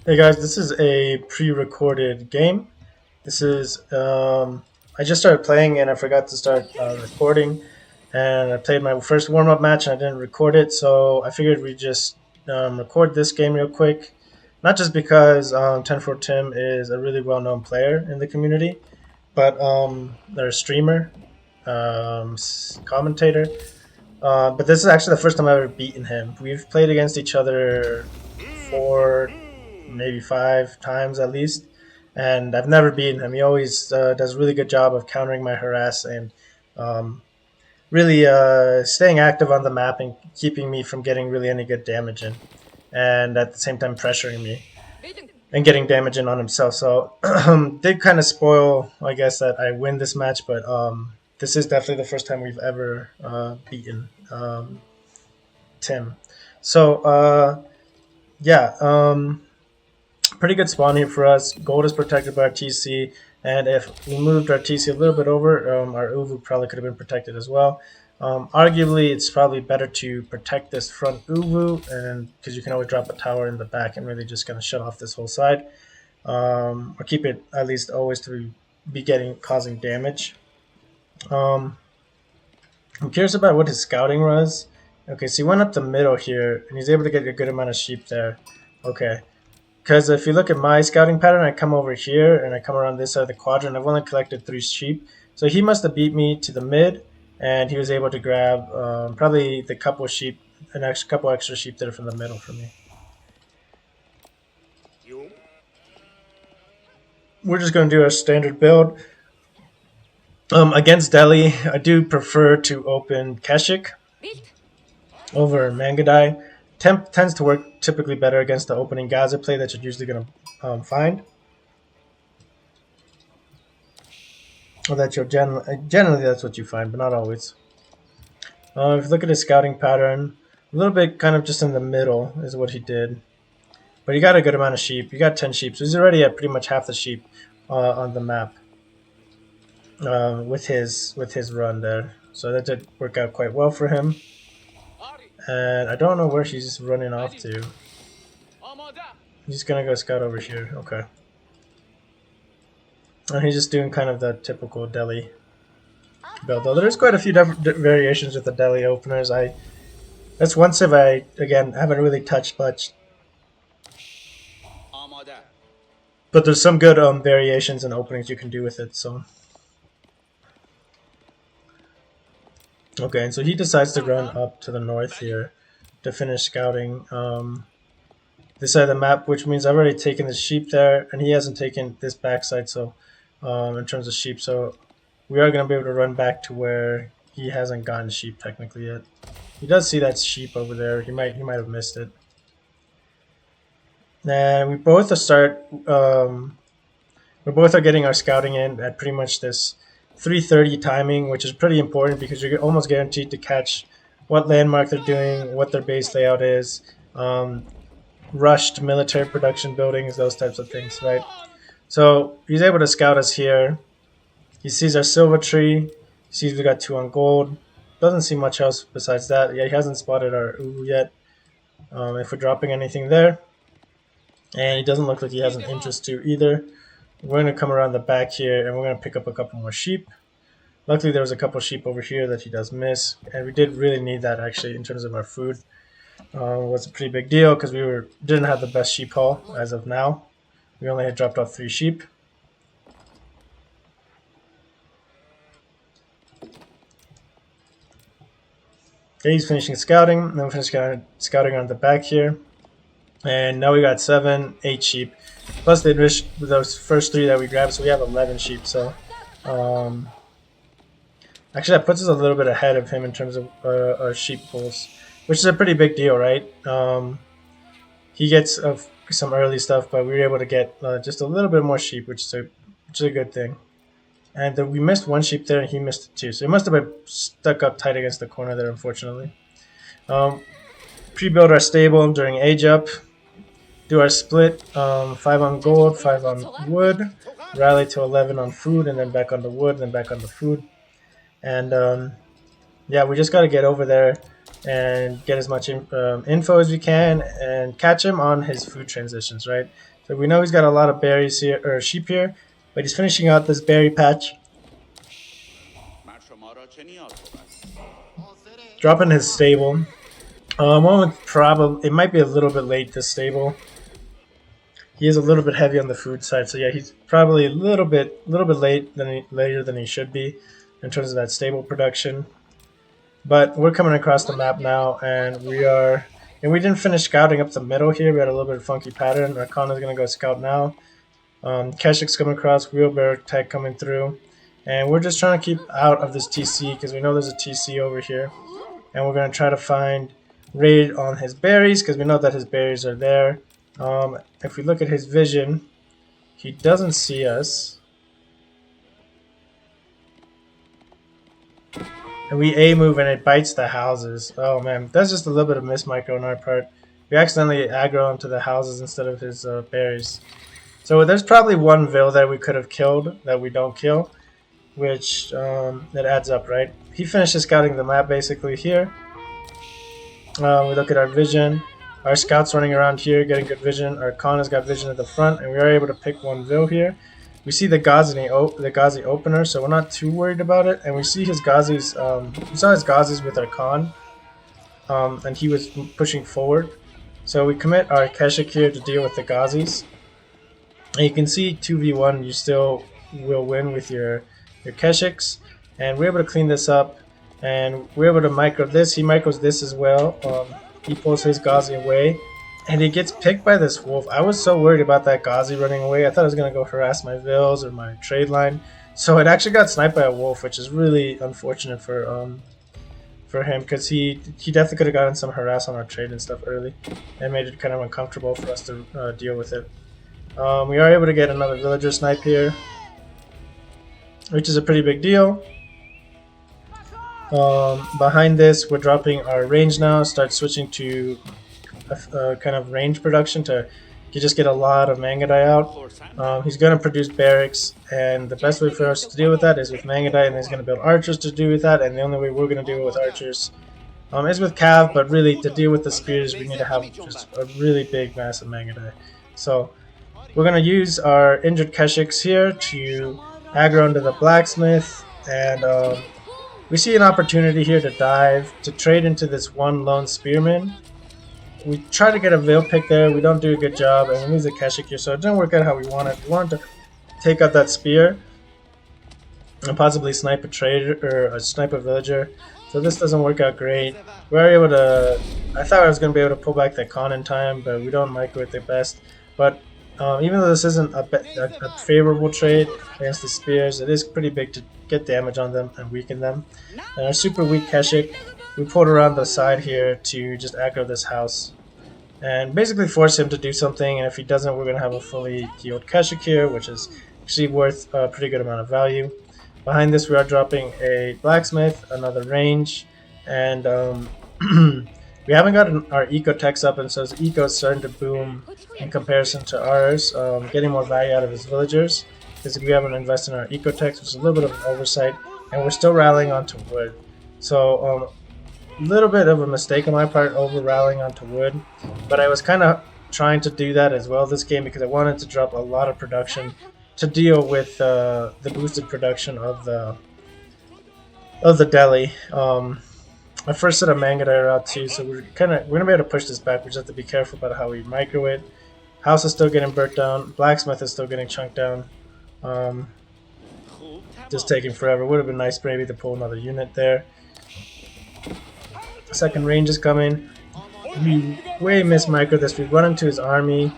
Hey guys, this is a pre-recorded game. This is I just started playing and I forgot to start recording, and I played my first warm-up match and I didn't record it, so I figured we just record this game real quick. Not just because 10 for Tim is a really well-known player in the community, but they're a streamer, commentator. But this is actually the first time I've ever beaten him. We've played against each other four, maybe five times at least, and I've never beaten him. He always does a really good job of countering my harass and um, really staying active on the map and keeping me from getting really any good damage in, and at the same time pressuring me and getting damage in on himself. So did kind of spoil, I guess, that I win this match, but this is definitely the first time we've ever beaten Tim. So yeah. Pretty good spawn here for us. Gold is protected by our TC, and if we moved our TC a little bit over, our Uvu probably could have been protected as well. Arguably, it's probably better to protect this front Uvu, and because you can always drop a tower in the back and really just kind of shut off this whole side, or keep it at least always to be causing damage. Um, I'm curious about what his scouting was. Okay, so he went up the middle here, and he's able to get a good amount of sheep there. Okay. Because if you look at my scouting pattern, I come over here and I come around this side of the quadrant. I've only collected 3 sheep. So he must have beat me to the mid, and he was able to grab probably the couple sheep, couple extra sheep there from the middle for me. We're just going to do our standard build. Against Delhi, I do prefer to open Keshik over Mangadai. Temp tends to work typically better against the opening Gaza play that you're usually going to find. Or that you'll generally that's what you find, but not always. If you look at his scouting pattern, a little bit kind of just in the middle is what he did. But he got a good amount of sheep. He got 10 sheep, so he's already at pretty much half the sheep on the map with his run there. So that did work out quite well for him. And I don't know where he's running off to. He's gonna go scout over here. Okay. And he's just doing kind of the typical Delhi build. Though there's quite a few different variations with the Delhi openers. That's one civ I again haven't really touched much. But there's some good variations and openings you can do with it. So okay, and so he decides to run up to the north here to finish scouting this side of the map, which means I've already taken the sheep there, and he hasn't taken this backside. So in terms of sheep, so we are going to be able to run back to where he hasn't gotten sheep technically yet. He does see that sheep over there. He might have missed it. And we both are getting our scouting in at pretty much this 3:30 timing, which is pretty important because you're almost guaranteed to catch what landmark they're doing, what their base layout is, rushed military production buildings, those types of things, right? So he's able to scout us here. He sees our silver tree. He sees we got 2 on gold. Doesn't see much else besides that. Yeah, he hasn't spotted our Uwu yet. If we're dropping anything there. And he doesn't look like he has an interest to either. We're going to come around the back here and we're going to pick up a couple more sheep. Luckily there was a couple sheep over here that he does miss. And we did really need that actually in terms of our food. It was a pretty big deal because we didn't have the best sheep haul as of now. We only had dropped off 3 sheep. Okay, he's finishing scouting. Then we finish scouting on the back here. And now we got 7, 8 sheep. Plus they enriched those first 3 that we grabbed, so we have 11 sheep. So actually that puts us a little bit ahead of him in terms of our sheep pools, which is a pretty big deal, right? He gets some early stuff, but we were able to get just a little bit more sheep, which is a good thing. And we missed 1 sheep there, and he missed it too. So he must have been stuck up tight against the corner there, unfortunately. Pre-build our stable during age up. Do our split, 5 on gold, 5 on wood. Rally to 11 on food, and then back on the wood, then back on the food. And yeah, we just got to get over there and get as much info as we can and catch him on his food transitions, right? So we know he's got a lot of berries here, or sheep here, but he's finishing out this berry patch, dropping his stable. One would probably, it might be a little bit late, this stable. He is a little bit heavy on the food side, so yeah, he's probably a little bit later than he should be in terms of that stable production. But we're coming across the map now, and we didn't finish scouting up the middle here. We had a little bit of funky pattern. Our Khan is gonna go scout now. Keshik's coming across, wheelbarrow tech coming through, and we're just trying to keep out of this TC because we know there's a TC over here, and we're gonna try to find raid on his berries because we know that his berries are there. If we look at his vision, he doesn't see us. And we A move and it bites the houses. Oh man, that's just a little bit of mismicro on our part. We accidentally aggro onto the houses instead of his berries. So there's probably one Vil that we could have killed that we don't kill, which it adds up, right? He finishes scouting the map basically here. We look at our vision. Our scout's running around here getting good vision. Our Khan has got vision at the front, and we are able to pick one Vil here. We see the Ghazi opener, so we're not too worried about it. And we see his Ghazis, we saw his Ghazis with our Khan, and he was pushing forward. So we commit our Keshik here to deal with the Ghazis. And you can see 2v1, you still will win with your Keshiks. And we're able to clean this up, and we're able to micro this. He micros this as well. He pulls his Ghazi away, and he gets picked by this wolf. I was so worried about that Ghazi running away. I thought I was going to go harass my Vils or my trade line. So it actually got sniped by a wolf, which is really unfortunate for him, because he definitely could have gotten some harass on our trade and stuff early and made it kind of uncomfortable for us to deal with it. We are able to get another villager snipe here, which is a pretty big deal. Behind this, we're dropping our range now, start switching to a kind of range production to just get a lot of Mangadai out. He's going to produce barracks, and the best way for us to deal with that is with Mangadai, and he's going to build archers to do with that, and the only way we're going to deal with archers is with Cav, but really to deal with the spears we need to have just a really big massive Mangadai. So we're going to use our injured Keshiks here to aggro into the blacksmith, and we see an opportunity here to dive, to trade into this one lone spearman. We try to get a Veil pick there, we don't do a good job, and we lose a Keshik here, so it didn't work out how we wanted. We wanted to take out that spear and possibly snipe a trader or snipe a villager. So this doesn't work out great. We were able to, I thought I was going to be able to pull back the Khan in time, but we don't micro it the best. But even though this isn't a favorable trade against the spears, it is pretty big to get damage on them and weaken them. And our super weak Keshik, we pulled around the side here to just aggro this house and basically force him to do something, and if he doesn't, we're going to have a fully healed Keshik here, which is actually worth a pretty good amount of value. Behind this, we are dropping a blacksmith, another range, and we haven't gotten our eco techs up, and so his eco is starting to boom in comparison to ours, getting more value out of his villagers, because we haven't invested in our eco techs, which is a little bit of an oversight, and we're still rallying onto wood. So a little bit of a mistake on my part over rallying onto wood, but I was kind of trying to do that as well this game because I wanted to drop a lot of production to deal with the boosted production of the deli. I first set a Mangadai out too, so we're gonna be able to push this back. We just have to be careful about how we micro it. House is still getting burnt down. Blacksmith is still getting chunked down. Just taking forever. Would have been nice maybe to pull another unit there. Second range is coming. We way miss micro this. We run into his army,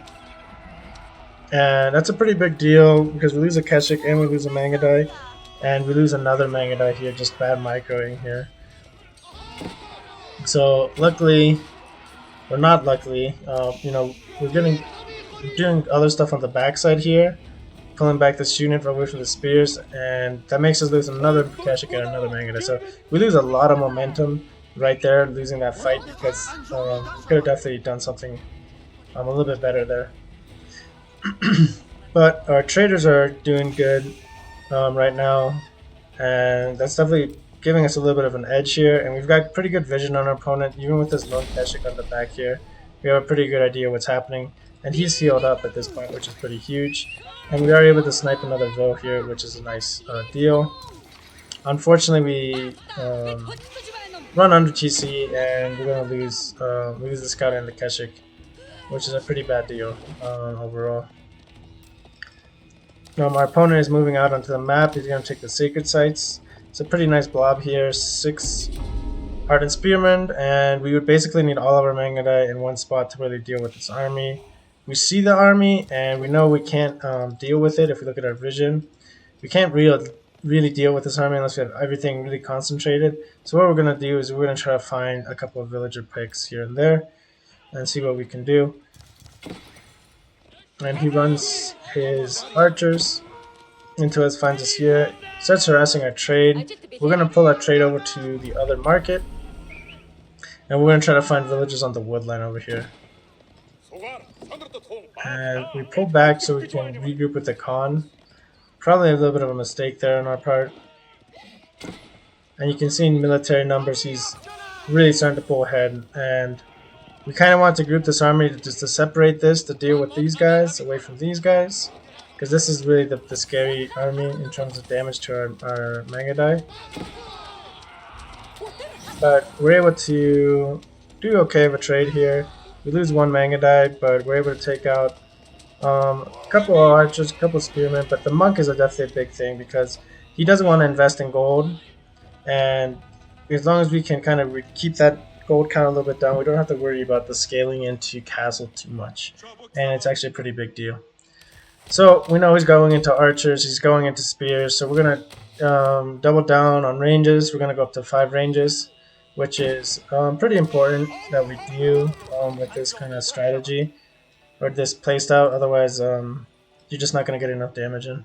and that's a pretty big deal because we lose a Keshik and we lose a Mangadai, and we lose another Mangadai here. Just bad microing here. So luckily, or not luckily, we're doing other stuff on the backside here, pulling back this unit away from the spears, and that makes us lose another Keshik and another Mangadai. So we lose a lot of momentum right there, losing that fight, because we could have definitely done something a little bit better there. But our traders are doing good right now, and that's definitely giving us a little bit of an edge here, and we've got pretty good vision on our opponent, even with this lone Keshik on the back here. We have a pretty good idea what's happening, and he's healed up at this point, which is pretty huge. And we are able to snipe another Vo here, which is a nice deal. Unfortunately, we run under TC, and we're going to lose the scout and the Keshik, which is a pretty bad deal overall. Our opponent is moving out onto the map. He's going to take the sacred sites. It's a pretty nice blob here. 6 hardened spearmen, and we would basically need all of our Mangudai in one spot to really deal with this army. We see the army, and we know we can't deal with it if we look at our vision. We can't really deal with this army unless we have everything really concentrated. So what we're going to do is we're going to try to find a couple of villager picks here and there and see what we can do. And he runs his archers into us, finds us here, starts harassing our trade. We're going to pull our trade over to the other market, and we're going to try to find villagers on the woodline over here. And we pull back so we can regroup with the Khan. Probably a little bit of a mistake there on our part. And you can see in military numbers he's really starting to pull ahead, and we kind of want to group this army just to separate this, to deal with these guys away from these guys, because this is really the scary army in terms of damage to our Mangudai. But we're able to do okay of a trade here. We lose 1 Mangudai, but we're able to take out a couple of archers, a couple of spearmen, but the monk is definitely a big thing because he doesn't want to invest in gold, and as long as we can kind of keep that gold count a little bit down, we don't have to worry about the scaling into castle too much, and it's actually a pretty big deal. So we know he's going into archers, he's going into spears, so we're going to double down on ranges. We're going to go up to 5 ranges, which is pretty important that we do with this kind of strategy or this playstyle, otherwise you're just not going to get enough damage in.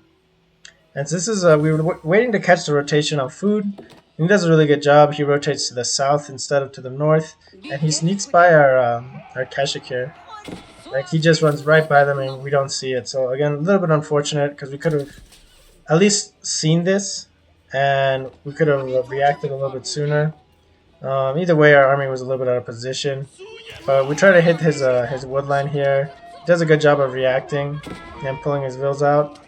And so this is, we were waiting to catch the rotation on food, and he does a really good job. He rotates to the south instead of to the north, and he sneaks by our Keshik here. Like, he just runs right by them and we don't see it. So again, a little bit unfortunate because we could have at least seen this, and we could have reacted a little bit sooner. Either way, our army was a little bit out of position, but we try to hit his woodline here. He does a good job of reacting and pulling his vills out.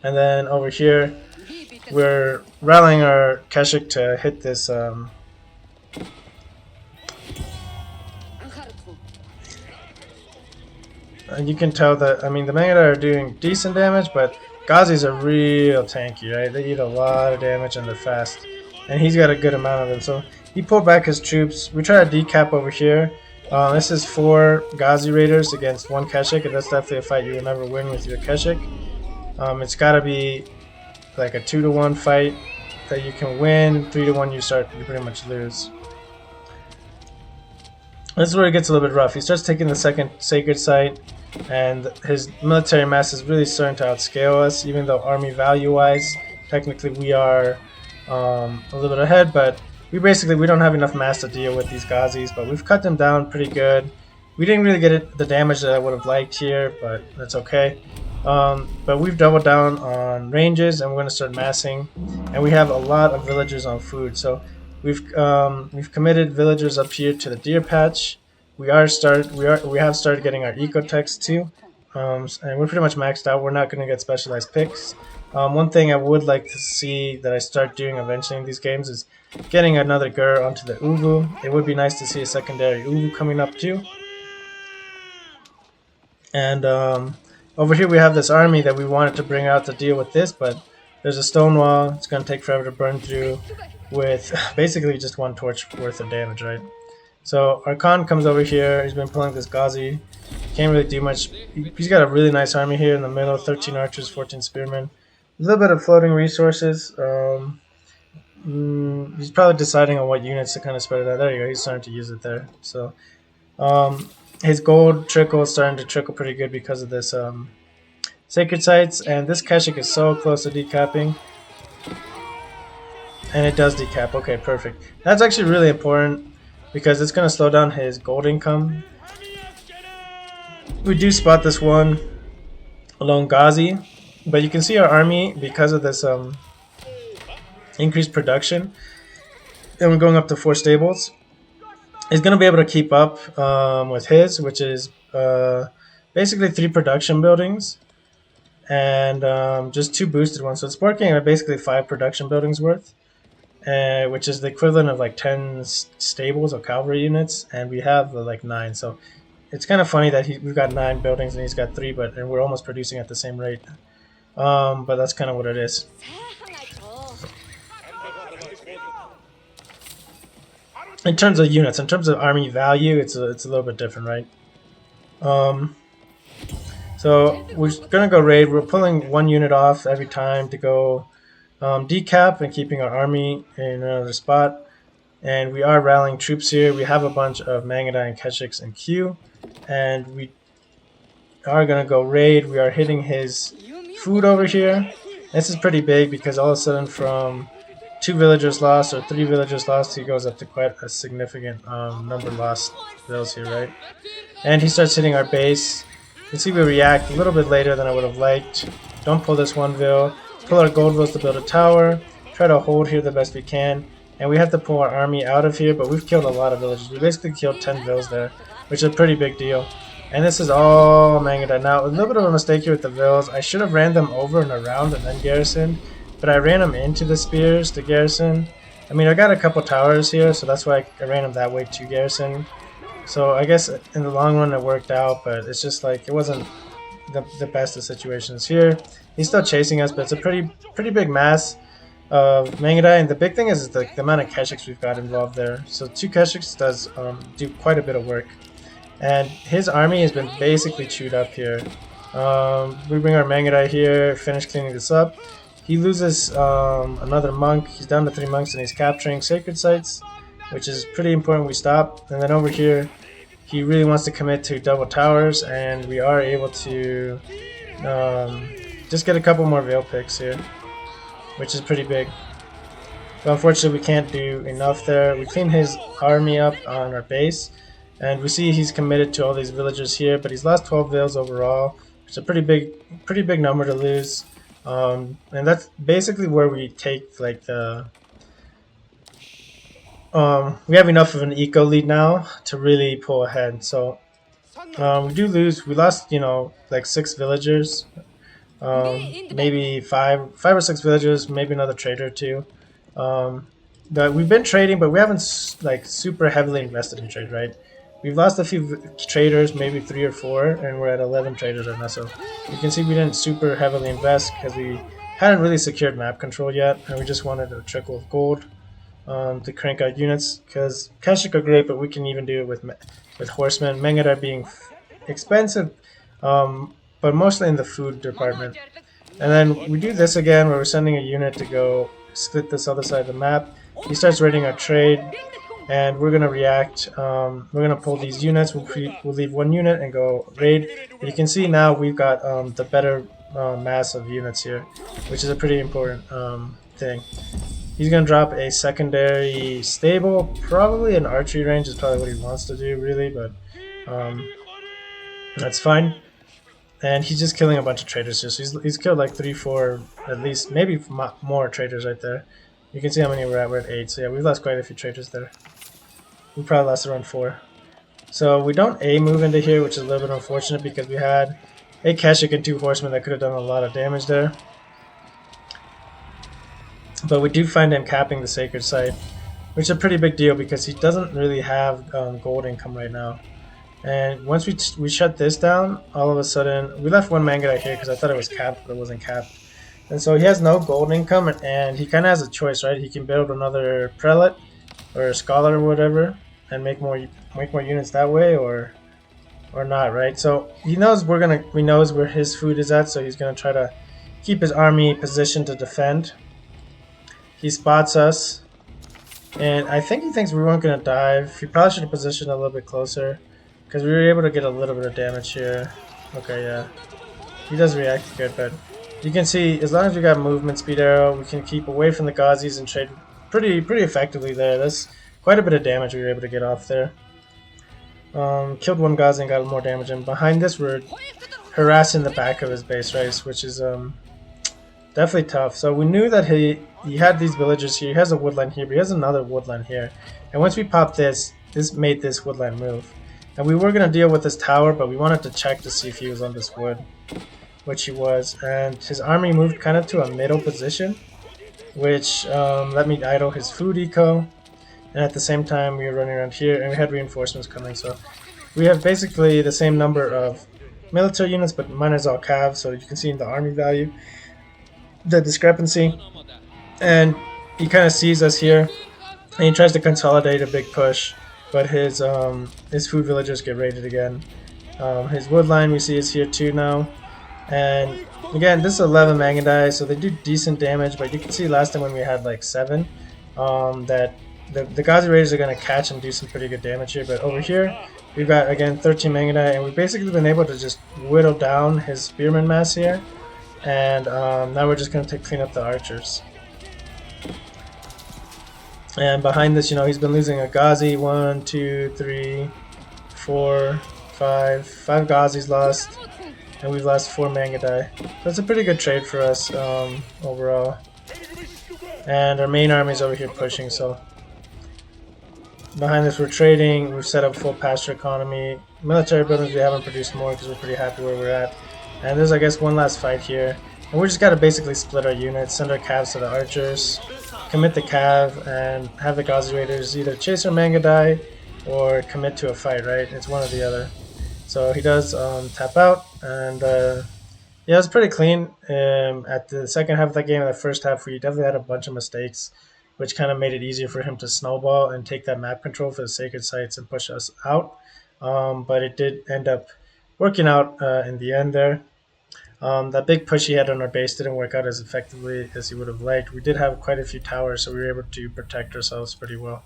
And then over here, we're rallying our Keshik to hit this and you can tell that, I mean, the Mangudai are doing decent damage, but Ghazis are real tanky, right? They eat a lot of damage and they're fast. And he's got a good amount of them, so he pulled back his troops. We try to decap over here. This is 4 Ghazi Raiders against 1 Keshik, and that's definitely a fight you will never win with your Keshik. It's got to be like a 2-to-1 fight that you can win. 3-to-1 you pretty much lose. This is where it gets a little bit rough. He starts taking the second sacred site, and his military mass is really starting to outscale us, even though army value-wise, technically we are a little bit ahead, but we don't have enough mass to deal with these Ghazis, but we've cut them down pretty good. We didn't really get the damage that I would have liked here, but that's okay. But we've doubled down on ranges, and we're going to start massing, and we have a lot of villagers on food, so we've committed villagers up here to the deer patch. We have started getting our eco techs too, and we're pretty much maxed out. We're not going to get specialized picks. One thing I would like to see that I start doing eventually in these games is getting another Gur onto the Uvu. It would be nice to see a secondary Uvu coming up too. And over here we have this army that we wanted to bring out to deal with this, but there's a stone wall. It's going to take forever to burn through with basically just 1 torch worth of damage, right? So our Khan comes over here. He's been pulling this Ghazi. Can't really do much. He's got a really nice army here in the middle. 13 archers, 14 spearmen. A little bit of floating resources. He's probably deciding on what units to kind of spread it out. There you go. He's starting to use it there. So his gold trickle is starting to trickle pretty good because of this sacred sites. And this Keshik is so close to decapping. And it does decap. Okay, perfect. That's actually really important because it's going to slow down his gold income. We do spot this one lone Ghazi, but you can see our army, because of this increased production, and we're going up to 4 stables. He's going to be able to keep up with his, which is basically 3 production buildings and just 2 boosted ones. So it's working at basically 5 production buildings worth, which is the equivalent of like 10 stables or cavalry units, and we have like 9. So it's kind of funny that we've got 9 buildings and he's got 3, and we're almost producing at the same rate. But that's kind of what it is. In terms of units, in terms of army value, it's a little bit different, right? So we're gonna go raid. We're pulling 1 unit off every time to go decap and keeping our army in another spot. And we are rallying troops here. We have a bunch of Mangudai and Keshiks in queue, and we are gonna go raid. We are hitting his food over here. This is pretty big because all of a sudden from 2 villagers lost or 3 villagers lost, he goes up to quite a significant number lost vills here, right? And he starts hitting our base. You can see we react a little bit later than I would have liked. Don't pull this 1 vill. Pull our gold vills to build a tower. Try to hold here the best we can. And we have to pull our army out of here, but we've killed a lot of villagers. We basically killed 10 vills there, which is a pretty big deal. And this is all Mangudai. Now, a little bit of a mistake here with the vills. I should have ran them over and around and then garrisoned, but I ran them into the spears to garrison. I mean, I got a couple towers here, so that's why I ran them that way to garrison. So I guess in the long run it worked out, but it's just like it wasn't the best of situations here. He's still chasing us, but it's a pretty big mass of Mangudai, and the big thing is the amount of Keshiks we've got involved there. So 2 Keshiks does do quite a bit of work, and his army has been basically chewed up here. We bring our Mangudai here, finish cleaning this up. He loses another monk. He's down to 3 monks, and he's capturing sacred sites, which is pretty important we stop. And then over here, he really wants to commit to double towers, and we are able to just get a couple more veil picks here, which is pretty big. But unfortunately, we can't do enough there. We clean his army up on our base, and we see he's committed to all these villagers here, but he's lost 12 veils overall, which is a pretty big number to lose. And that's basically where we take like the we have enough of an eco lead now to really pull ahead. So we do lose. We lost, like 6 villagers, maybe five or 6 villagers, maybe another trader or 2. But we've been trading, but we haven't like super heavily invested in trade, right? We've lost a few traders, maybe 3 or 4, and we're at 11 traders right now. So you can see we didn't super heavily invest because we hadn't really secured map control yet, and we just wanted a trickle of gold to crank out units. Because Keshik are great, but we can even do it with horsemen. Mangudai being expensive, but mostly in the food department. And then we do this again, where we're sending a unit to go split this other side of the map. He starts raiding our trade, and we're gonna react. We're gonna pull these units. We'll leave 1 unit and go raid. You can see now we've got the better mass of units here, which is a pretty important thing. He's gonna drop a secondary stable, probably an archery range is probably what he wants to do, really, but that's fine. And he's just killing a bunch of traders here. So he's killed like 3, 4, at least, maybe more traders right there. You can see how many we're at. We're at 8. So yeah, we've lost quite a few traders there. We probably lost around 4. So we don't move into here, which is a little bit unfortunate because we had a Keshik and 2 horsemen that could have done a lot of damage there. But we do find him capping the sacred site, which is a pretty big deal because he doesn't really have gold income right now. And once we shut this down, all of a sudden, we left 1 Mangudai here because I thought it was capped, but it wasn't capped. And so he has no gold income, and he kind of has a choice, right? He can build another prelate or a scholar or whatever, and make more units that way, or not, right? So he knows we knows where his food is at, so he's gonna try to keep his army positioned to defend. He spots us, and I think he thinks we weren't gonna dive. He probably should have positioned a little bit closer, because we were able to get a little bit of damage here. Okay, yeah. He does react good, but you can see, as long as we got movement speed arrow, we can keep away from the Gazis and trade pretty effectively there. That's quite a bit of damage we were able to get off there. Killed 1 Gazi and got more damage, and behind this we're harassing the back of his base, right? Which is definitely tough. So we knew that he had these villages here. He has a woodland here, but he has another woodland here. And once we pop this, this made this woodland move. And we were gonna deal with this tower, but we wanted to check to see if he was on this wood, which he was. And his army moved kind of to a middle position, which let me idle his food eco. And at the same time, we were running around here, and we had reinforcements coming. So we have basically the same number of military units, but mine is all cav. So you can see in the army value the discrepancy. And he kind of sees us here, and he tries to consolidate a big push, but his food villagers get raided again. His wood line we see is here too now, and again this is 11 Mangandai, so they do decent damage. But you can see last time when we had like 7, that the Ghazi Raiders are going to catch and do some pretty good damage here. But over here we've got again 13 Mangandai, and we've basically been able to just whittle down his spearman mass here, and now we're just going to clean up the archers. And behind this, you know, he's been losing a Ghazi. 1, 2, 3, 4, 5. 5 Ghazis lost. And we've lost 4 Mangandai. So it's a pretty good trade for us overall. And our main army is over here pushing, so. Behind this, we're trading. We've set up full pasture economy. Military buildings, we haven't produced more because we're pretty happy where we're at. And there's, I guess, one last fight here. And we just got to basically split our units, send our calves to the archers, commit the cav, and have the Ghazi Raiders either chase our Mangandai or commit to a fight, right? It's one or the other. So he does tap out, and yeah, it was pretty clean. At the second half of that game, and the first half, we definitely had a bunch of mistakes, which kind of made it easier for him to snowball and take that map control for the sacred sites and push us out. But it did end up working out in the end there. That big push he had on our base didn't work out as effectively as he would have liked. We did have quite a few towers, so we were able to protect ourselves pretty well.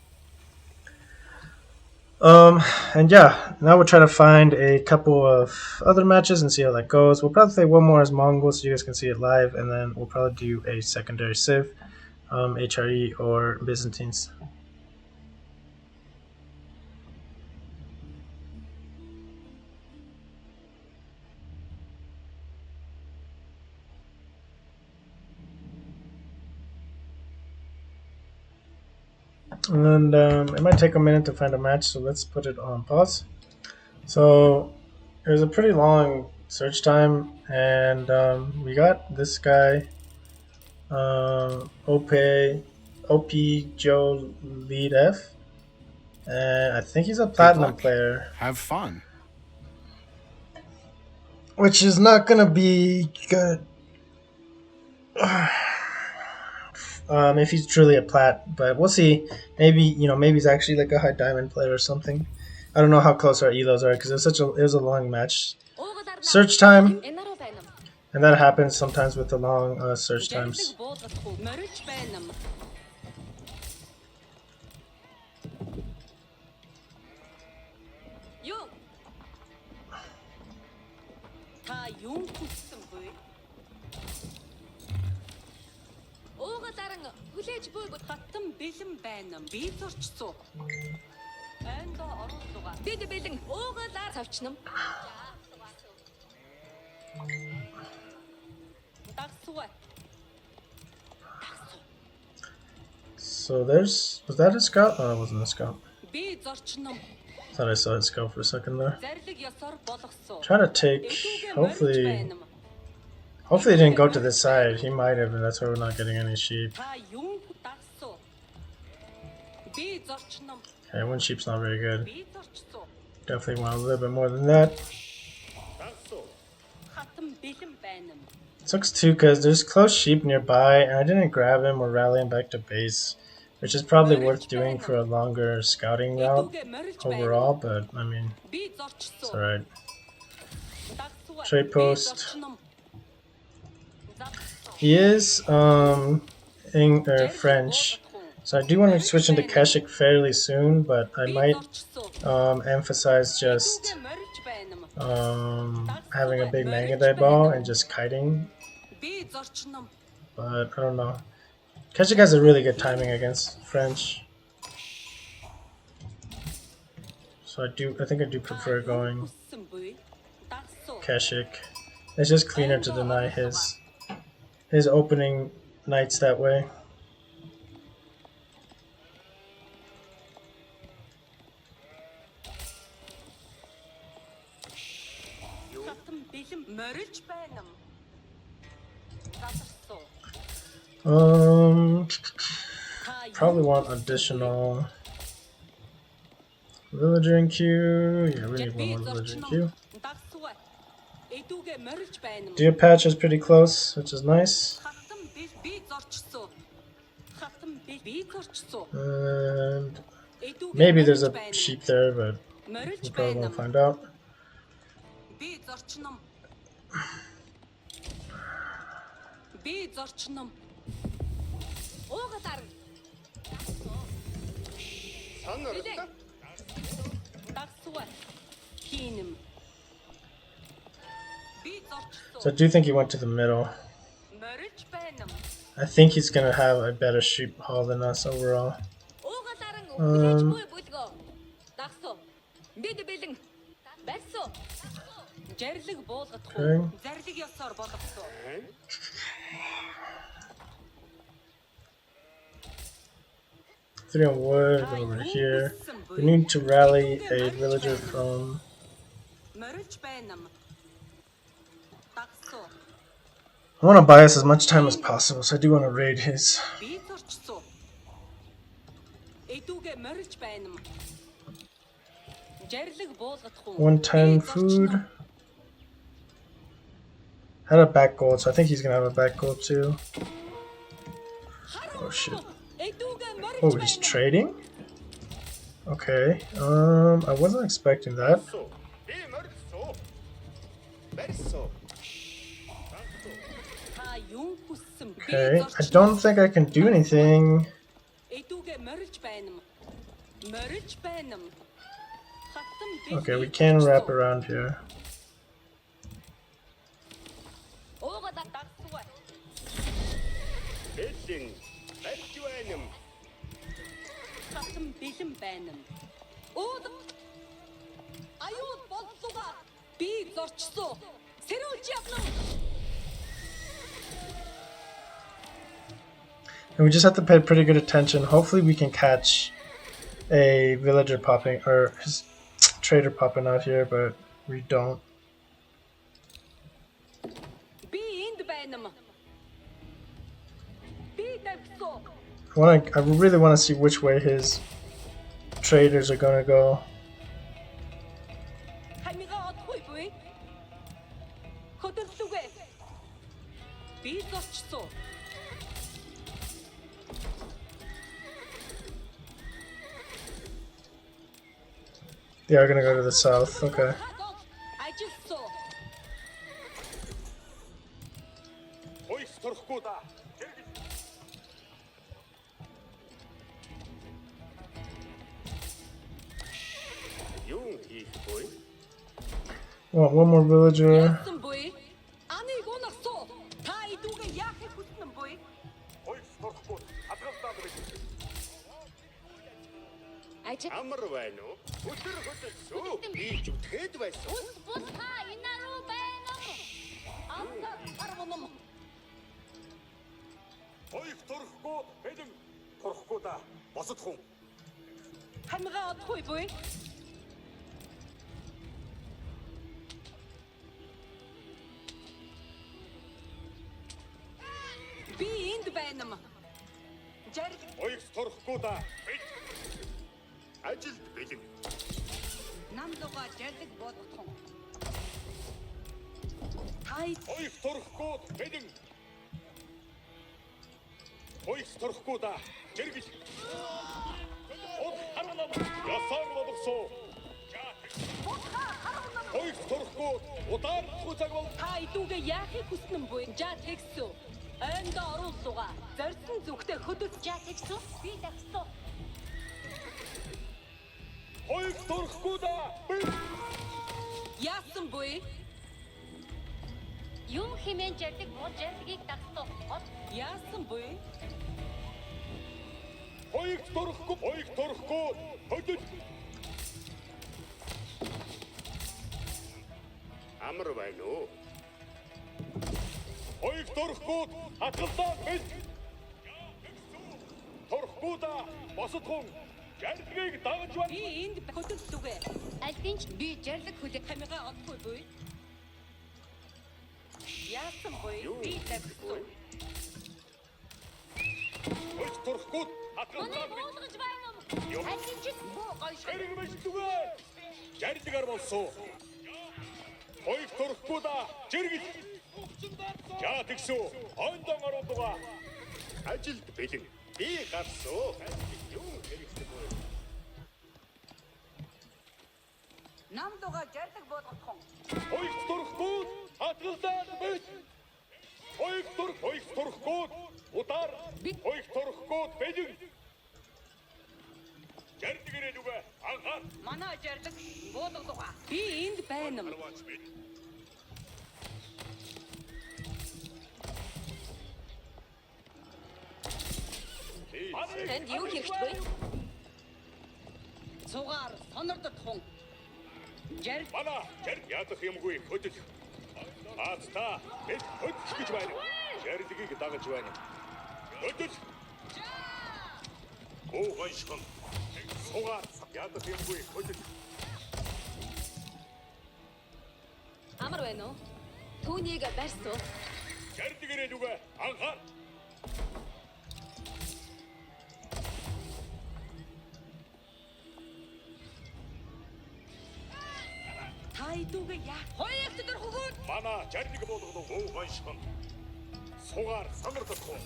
And yeah, now we'll try to find a couple of other matches and see how that goes. We'll probably play one more as Mongols so you guys can see it live, and then we'll probably do a secondary Civ, HRE, or Byzantines. And it might take a minute to find a match, so let's put it on pause. So it was a pretty long search time, and we got this guy, OP Joe Lead F, and I think he's a platinum player. Have fun. Which is not gonna be good. If he's truly a plat, but we'll see. Maybe maybe he's actually like a high diamond player or something. I don't know how close our elos are because it was a long match search time, and that happens sometimes with the long search times. Хатан бэлэн байна. Би зурчсуу. Айндо оруулга. Бид бэлэн уугалаар цавчнам. So was that a scout? Oh, it wasn't a scout. Thought I saw a scout for a second there. Trying to take, hopefully he didn't go to this side. He might have, and that's why we're not getting any sheep. Okay, one sheep's not very good. Definitely want a little bit more than that. Sucks too because there's close sheep nearby, and I didn't grab him or rally him back to base, which is probably worth doing for a longer scouting route overall, but I mean, it's alright. Trade post. He is French, so I do want to switch into Keshik fairly soon, but I might emphasize just having a big Mangandai ball and just kiting. But I don't know. Keshik has a really good timing against French, so I think I do prefer going Keshik. It's just cleaner to deny his his opening knights that way. Probably want additional villager in queue. Yeah, we need one more villager in queue. Deer patch is pretty close, which is nice. And maybe there's a sheep there, but we probably won't find out. So I do think he went to the middle. I think he's gonna have a better sheep haul than us overall. Okay. 3 on wood, go over here. We need to rally a villager from... I want to buy us as much time as possible, so I do want to raid his. 110 food. Had a back gold, so I think he's gonna have a back gold too. Oh shit. Oh, he's trading? Okay. I wasn't expecting that. Okay, I don't think I can do anything. Okay, we can wrap around here. And we just have to pay pretty good attention. Hopefully we can catch a villager popping, or his trader popping out here, but we don't. I really want to see which way his traders are gonna go. They are gonna go to the south, okay. Want one more villager. торхгүй хатгалзаа бэл. Торхгүй да босод хүн жарлыгийг дагаж байна. Би энд хөдөллүгэ. Альдинч би жарлаг хүлээх хамигаа олохгүй буй. Яасан буй? Би тавьсан. Хойч торхгүй хатгалзаа бэл. Уулгаж байна юм. Альдинч буу гойш. Хэрэг мэжлүгэ. Жарлыгаар болсон. Хойч торхгүй да жиргэл. За тэгсүү хойндон оруулгаа. Ажилд бэлэн. Би гарсуу. Юу хэрэгтэй вэ? Намдуга жарлаг болгох. Хойч торхгүй хатгалзаа бэл. Хойч торхгүй удар. Хойч торхгүй бэлэн. Жарлыг ирээд үгэ анхаар. Манай жарлаг буулгадуга. Би энд байна. Танд юу хийхтэй? Цугаар сонордох хүн. Жар Мана жарлыг ядах юмгүй хөдөл. Аацта бид хөдөлж гэж байна. Жарлыгийг дагаж байна. Хөдөл. Оо гоншхон. Сугаар ядах юмгүй хөдөл. амар байна уу? Түүнийг барьсуу. Жарлыг ирээд үгэ анхаар. Хайдууга яа. Хоёрт дөрхгүүд. Мана жарлыг болгоно оо гоншхон. Сугаар сонордох хүн.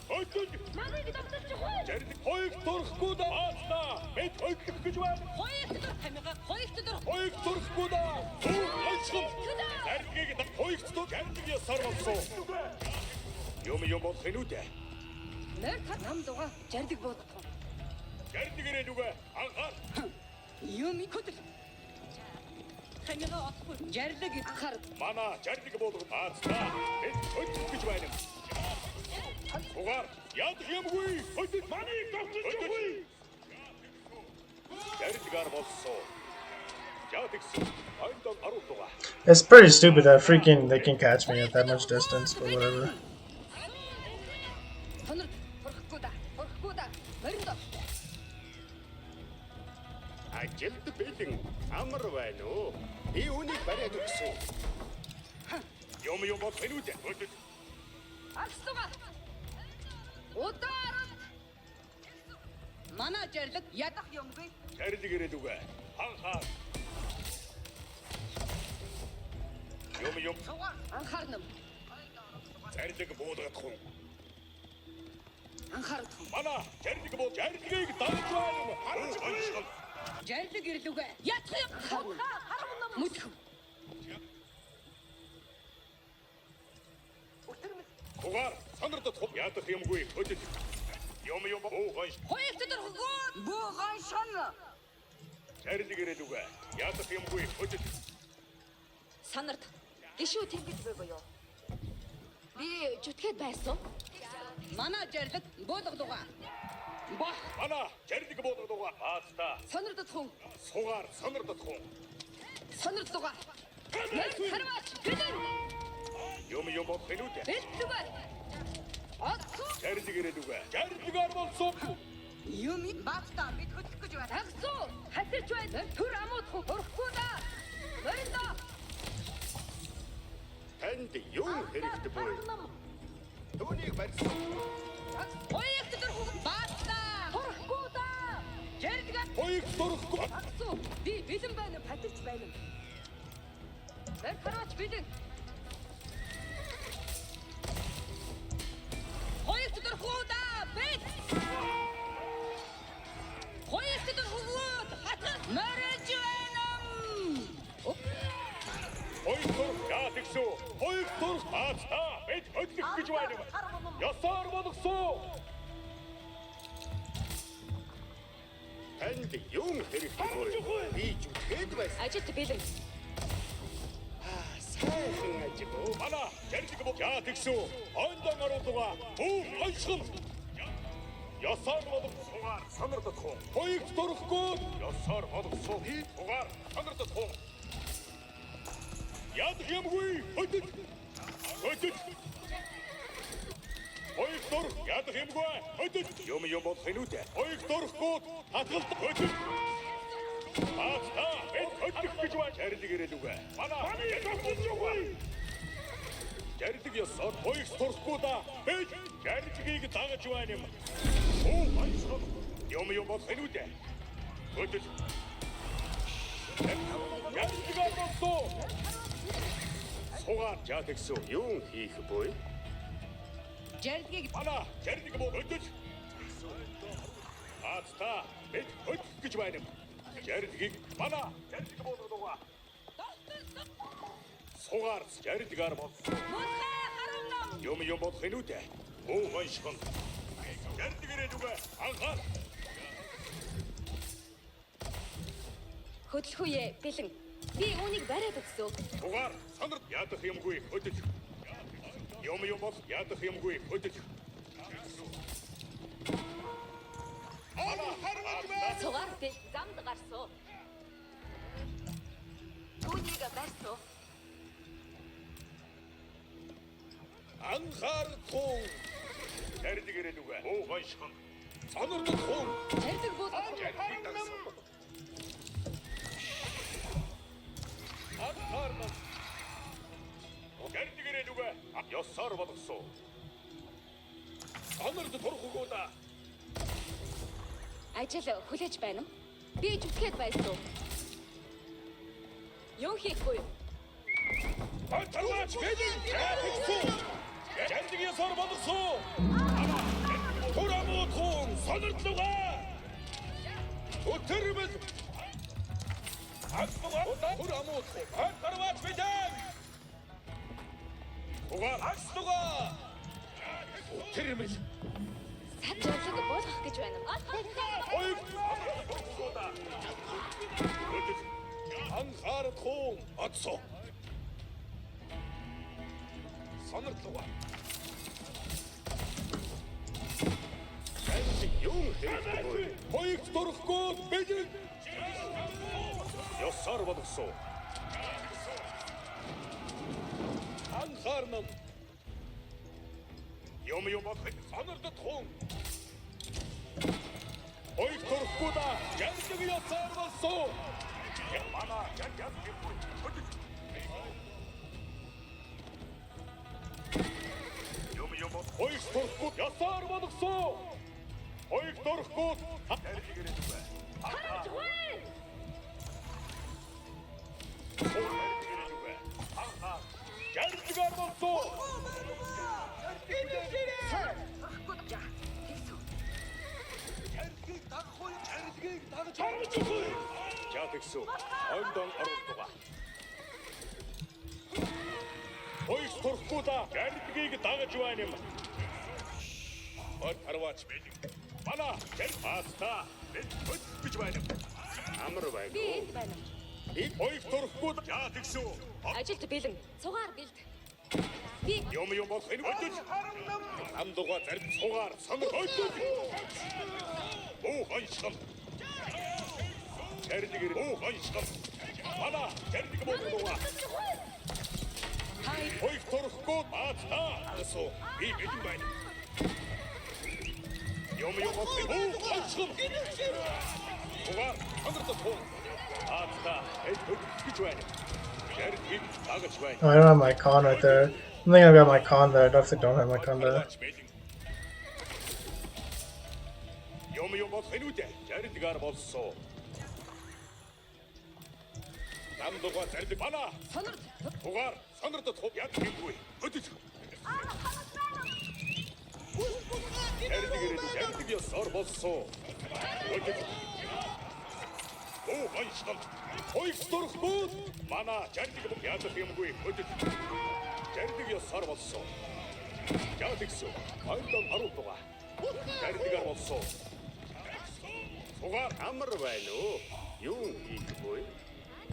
Хөдөл. Намайг давталж хөө. Жарлыг хоёрт дөрөхгүй да. Аацта бид хөдлөх гэж байна. Хоёрт дөрх хамига. Хоёрт дөрх. Хоёрт дөрөхгүй да. Оо гоншхон. Жарлыг хоёрт дөрөх жарлыг ясаар болсон. Юм болох юм уу те? Нэр та намдуга жарлаг болгох. Жарлыг ирээд үгэ анхаар. Юм хөдөл. Хамига отгүй. Жарлаг анхаар. Мана жарлыг болгох. Аацта бид хөдлөх гэж байна. Сугаар ядах юмгүй. Хөдөл маныг давталж өгье. Жарлыгаар болсон. Ядагсан. Хойдон аруулгаа. It's pretty stupid that freaking they can catch me at that much distance, but whatever. Сонор хорхгоо да. Хорхгоо да. Мориндо. Ажилд бэлэн амар байна уу? Би үнийг бариад өгсөн. Юм бол хэнүүд. Хөдөл. Алстуга. Удар. Манай жарлаг ядах юмгүй. Жарлыг ирээд үгэ анхаар. Юм Цугаар анхаарнам. жарлыг буулгах хүн. Анхаарах. Мана жарлыг бул жарлыгийг дагаж байна. Харж гоншхон. Жарлаг ирлүүгээ. Ядах юм. Харагнам. Мүдх. Сугаар сонордох хүн. Ядах юмгүй хөдөл. Юм оо гонш. Хоёрт дөрхгөө. Буу гоншон. Жарлыг ирээд үгэ ядах юмгүй хөдөл. Санарт. Гişүү тэнгид буюу. Би зүтгээд байсан. Манай жарлаг буулгадуга. Бах. Мана жарлыг буулгадуга. Аацта Сонордох хүн. сугаар сонордох хүн. Сонордуга. Харваач. Бэлэн. Юм бол хэнүүд. Бэлтүгэ. Отсуу. Жарлыг ирээд үгэ жарлыгаар болсон. Юм багтаа бид хөдлөх гэж байна. Тагсуу. Хасирч байна. Төр амууд хөрөхгүй да. Мориндо. Танд юу хэрэгтэй вэ? Түүнийг барьсан. Хоёрт дөрхгөө. Багтаа. Хөрөхгүй да. Жарлага. Хоёрт дөрөхгүй. Тагсуу. Би бэлэн байна. Хасирч байна. Мэр хараач бэлэн. Хоёрт дөрхгөө да. Бэл. Хоёрт дөрхгөө. Хатгал. Мэрэж байна. Хоёрт дөрөх ядагсуу. Хоёрт дөрөх аацта бид хөдлөх гэж байна. Ясаар болгосон. Танд юу хэрэгтэй вэ? Би зүтгээд байсан. Ажилт бэлэн. Сайхан ажил. Мана жарлыг бул ядагсуу. Хойндон оруулгаа. Оо гоншхон. Ясаар болгосон. Сугаар сонордох хүн. Хоёрт дөрөхгүй. Ясаар болгосон. Сугаар сонордох хүн. Ядах юмгүй хөдөл. Хөдөл. Тэрдгүй өдөр юм болох юм үү? Хоёрт дөрөхгүй хатгалт өдөр. Баста бид өдөх гэж байна. Жарлиг ирээд үгүй. Манай төгсөж үгүй. Жарлиг ёсоор хоёрт дөрөхгүй да. Бид жарлигийг дагаж байна юм. Оо баясгал. Юм болох юм үү? Өдөр. Жарлиг авахгүй. Сугаар жаагсан юу хийх вэ? Жарлигийг Манай жарлиг муу өдөр. Баста бид өдөх гэж байна юм. Жарлигийг манай жарлиг болгоно. Сугаар жарлигаар болсон. муухай харам ном. Юм болох юм үү? Оо баясгал. Жарлиг ирээд үгүй. Анхаар. Хөдөлгөөе бэлэн. Би үүнийг бариад өгсөө. Сугаар санарт ядах юмгүй өдөр. Юм бол ядах юмгүй өдөр. Цугаар тэл замд гарсуу. Үүнийг барьсуу. Анхаар тун. Жарлиг ирээд үгүй. Оо баясгал. Санарт тун. Жарлиг бод. Анхаар нам. Жарлиг ирээд үгүй. Ёсоор болгосон. Санарт турахгүй да. Ажил хүлээж байна уу? Би зүтгээд байсан. Юу хийхгүй юу? Тарваач бэлэн. Жарлиг ёсоор болгосон. Турамуу тун. Санарт лугаа. Өтөрмөл. Турамуу тун. Тарваач бэлэн. Угаар астугаа. Өтөрмөл. Сад жарлиг болгох гэж байна уу? Ой. Анхаар тун. Атсо. Санарт лугаа. Юу хийх? Хоёрт дөрөхгүй бэлэн. Ёсоор болгосон. Анхаар нам. Юм болох санарт тун. Хоёрт дөрөхгүй да. Жарлиг ёсоор болсон. Манай яг гихгүй. Юм хоёрт дөрөхгүй ёсоор болгосон. Хоёрт дөрөхгүй жарлиг ирээд үгүй. Хараач вэ? Жарлигаар болсон. За тэгсүү. Ойндон оруулдгаа. Хоёрт дөрөхгүй да. Жарлигийг дагаж байна юм. Тарваач бэлэн. Манай жарлигаста бид өдөх гэж байна. Амар байна. Би энд байна. Бид хоёрт дөрөхгүй да. За тэгсүү. Ажилд бэлэн. Цугаар бэлд. Би Юм болох энэ өдөж. Амдугаа зарим цугаар санар өдөж. Оо ханшгал. Жарлиг ирээ. Оо ханшгал. Манай жарлиг болгоно. Хоёрт дөрөхгүй баатаа. Асуу. Би бэлэн байна. Юм болох энэ ханшгал. Цугаар санар тун. Баатаа өдөж гэж байна. Жарлиг дагаж байна. Oh, I don't have my con right there. I think I've got my con there. I definitely don't have my con there. Юм болох энэ үдэ. Жарлигаар болсон. Намдугаа зарлиг бана. сонор Угаар санарт туг яг гингүй. Өдөж. Жарлиг ёсоор болсон. Өдөж. Оо баясгал. Хоёрт дөрөхгүй. Манай жарлиг ядах юмгүй. Өдөж. Жарлиг ёсоор болсон. Яг тэгсэн. Ойндон харуулгаа. Жарлигаар болсон. Угаар амар байна уу? Юу хийхгүй?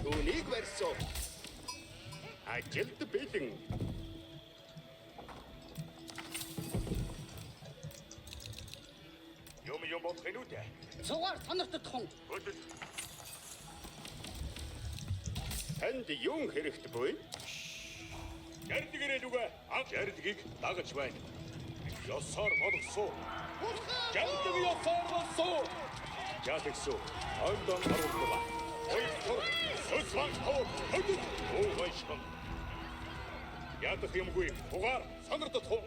Түүнийг барьсан. Ажилд бэлэн. Юм болох юм үү? цугаар сонорт тун. Өдөр. Танд юу хэрэгтэй буй? Жарлиг ирээд үгүй. Жарлигийг дагаж байна. Ясаар болгосон. Жамдаг ясаар болсон. Ятгсуу ондан харууллаа. Ойгтор сөсван тоо хөдөг уугайшхан. Ядах юмгүй угаар сонирдох хуу.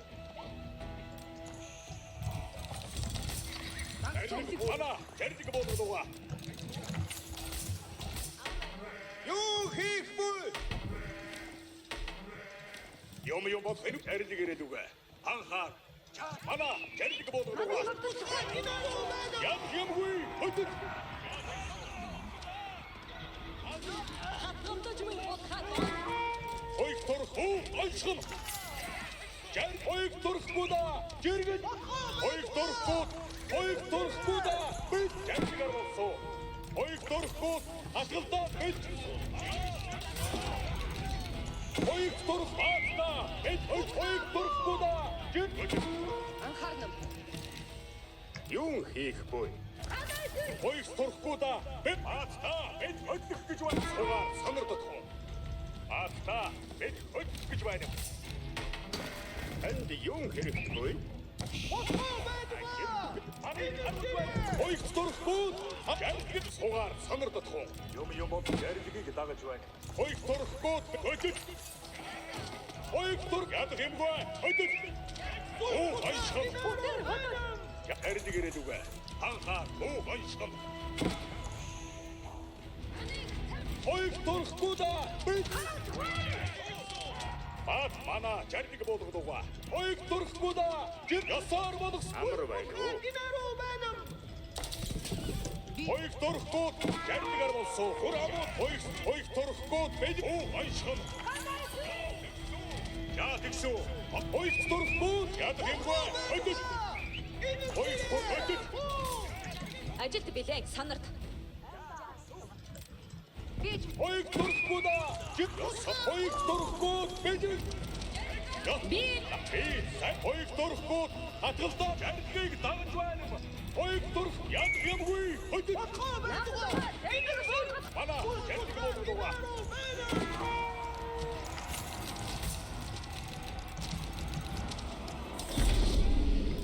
Ана тэрдэг болдгоо. Юу хийх вэ? Юм бод хэнэ тэрдэг ирээд үгүй. Анхаар. Ана тэрдэг болдгоо. Яг юмгүй хөдөг. Ойгтор хуу айшхан. Жан ойгторхгүй да. Жиргэн ойгторхгүй. Ойгторхгүй да. Бид жамгаар болсон. Ойгторхгүй асгалдаа бид. Ойгтор баатна. Бид ойгторхгүй да. Анхаарна. Юу хийх вэ? Ойгторхгүй да. Бид баатна. Бид өдлөх гэж байна. Сугаар сонирдох. Баатна. Бид өдлөх гэж байна. Энд юу хэрэггүй? Ойгторхгүй. Жаргал сугаар сонирдох. Юм бод жаргалыг дагаж байна. Ойгторхгүй. Өдөл. Ойгтор ядах юмгүй. Өдөл. Оо айшхан. Яриг ирээд үгүй. Анхаа оо айшхан. Ойгторхгүй да. Бат мана жаргал болгодгоо. Ойгторхгүй да. Жир ясаар болгосон. Амар байна уу? Ойгторхгүй жаргал болсон. Хурамууд ойгторхгүй бид оо айшхан. Ятгсуу ойгторхгүй ядах юмгүй. Өдөл. Ойгторхгүй. Ажилт билээ санарт. Гэж Ойгторхгүй да. Ойгторхгүй бид. Би ойгторхгүй хатгалдаа жаргалыг дагаж байна. Ойгторх ядах юмгүй. Өдөл. Мана жаргал болгодгоо.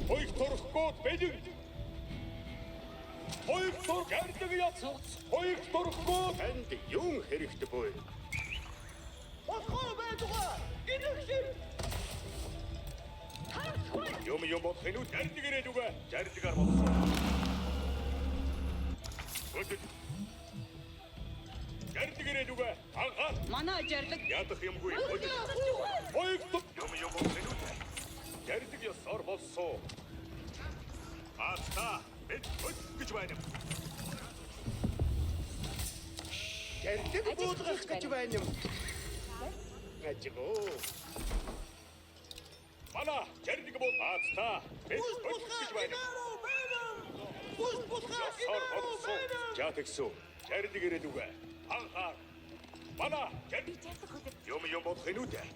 Ойгторхгүй бид. Ойгтор жаргалыг яц. Ойгторхгүй энд юу хэрэгтэй вэ? Юм бод хэнүү жаргалыг ирээд үгүй. Жаргалгаар болсон. Өдөл. Жаргалыг ирээд үгүй. Анхаа. манай жарлаг Ядах юмгүй. Өдөл. Ойгтор юм бод хэнүү. Жаргалыг ясаар болсон. Ата бид өдөл гэж байна. Жаргалыг буулгах гэж байна. Ажигоо. Мана жаргалыг бол ата бид өдөл гэж байна. Ясаар болсон. Ятгсуу жаргалыг ирээд үгүй. Анхаа. Мана жаргалыг юм бод хэнүүтэй.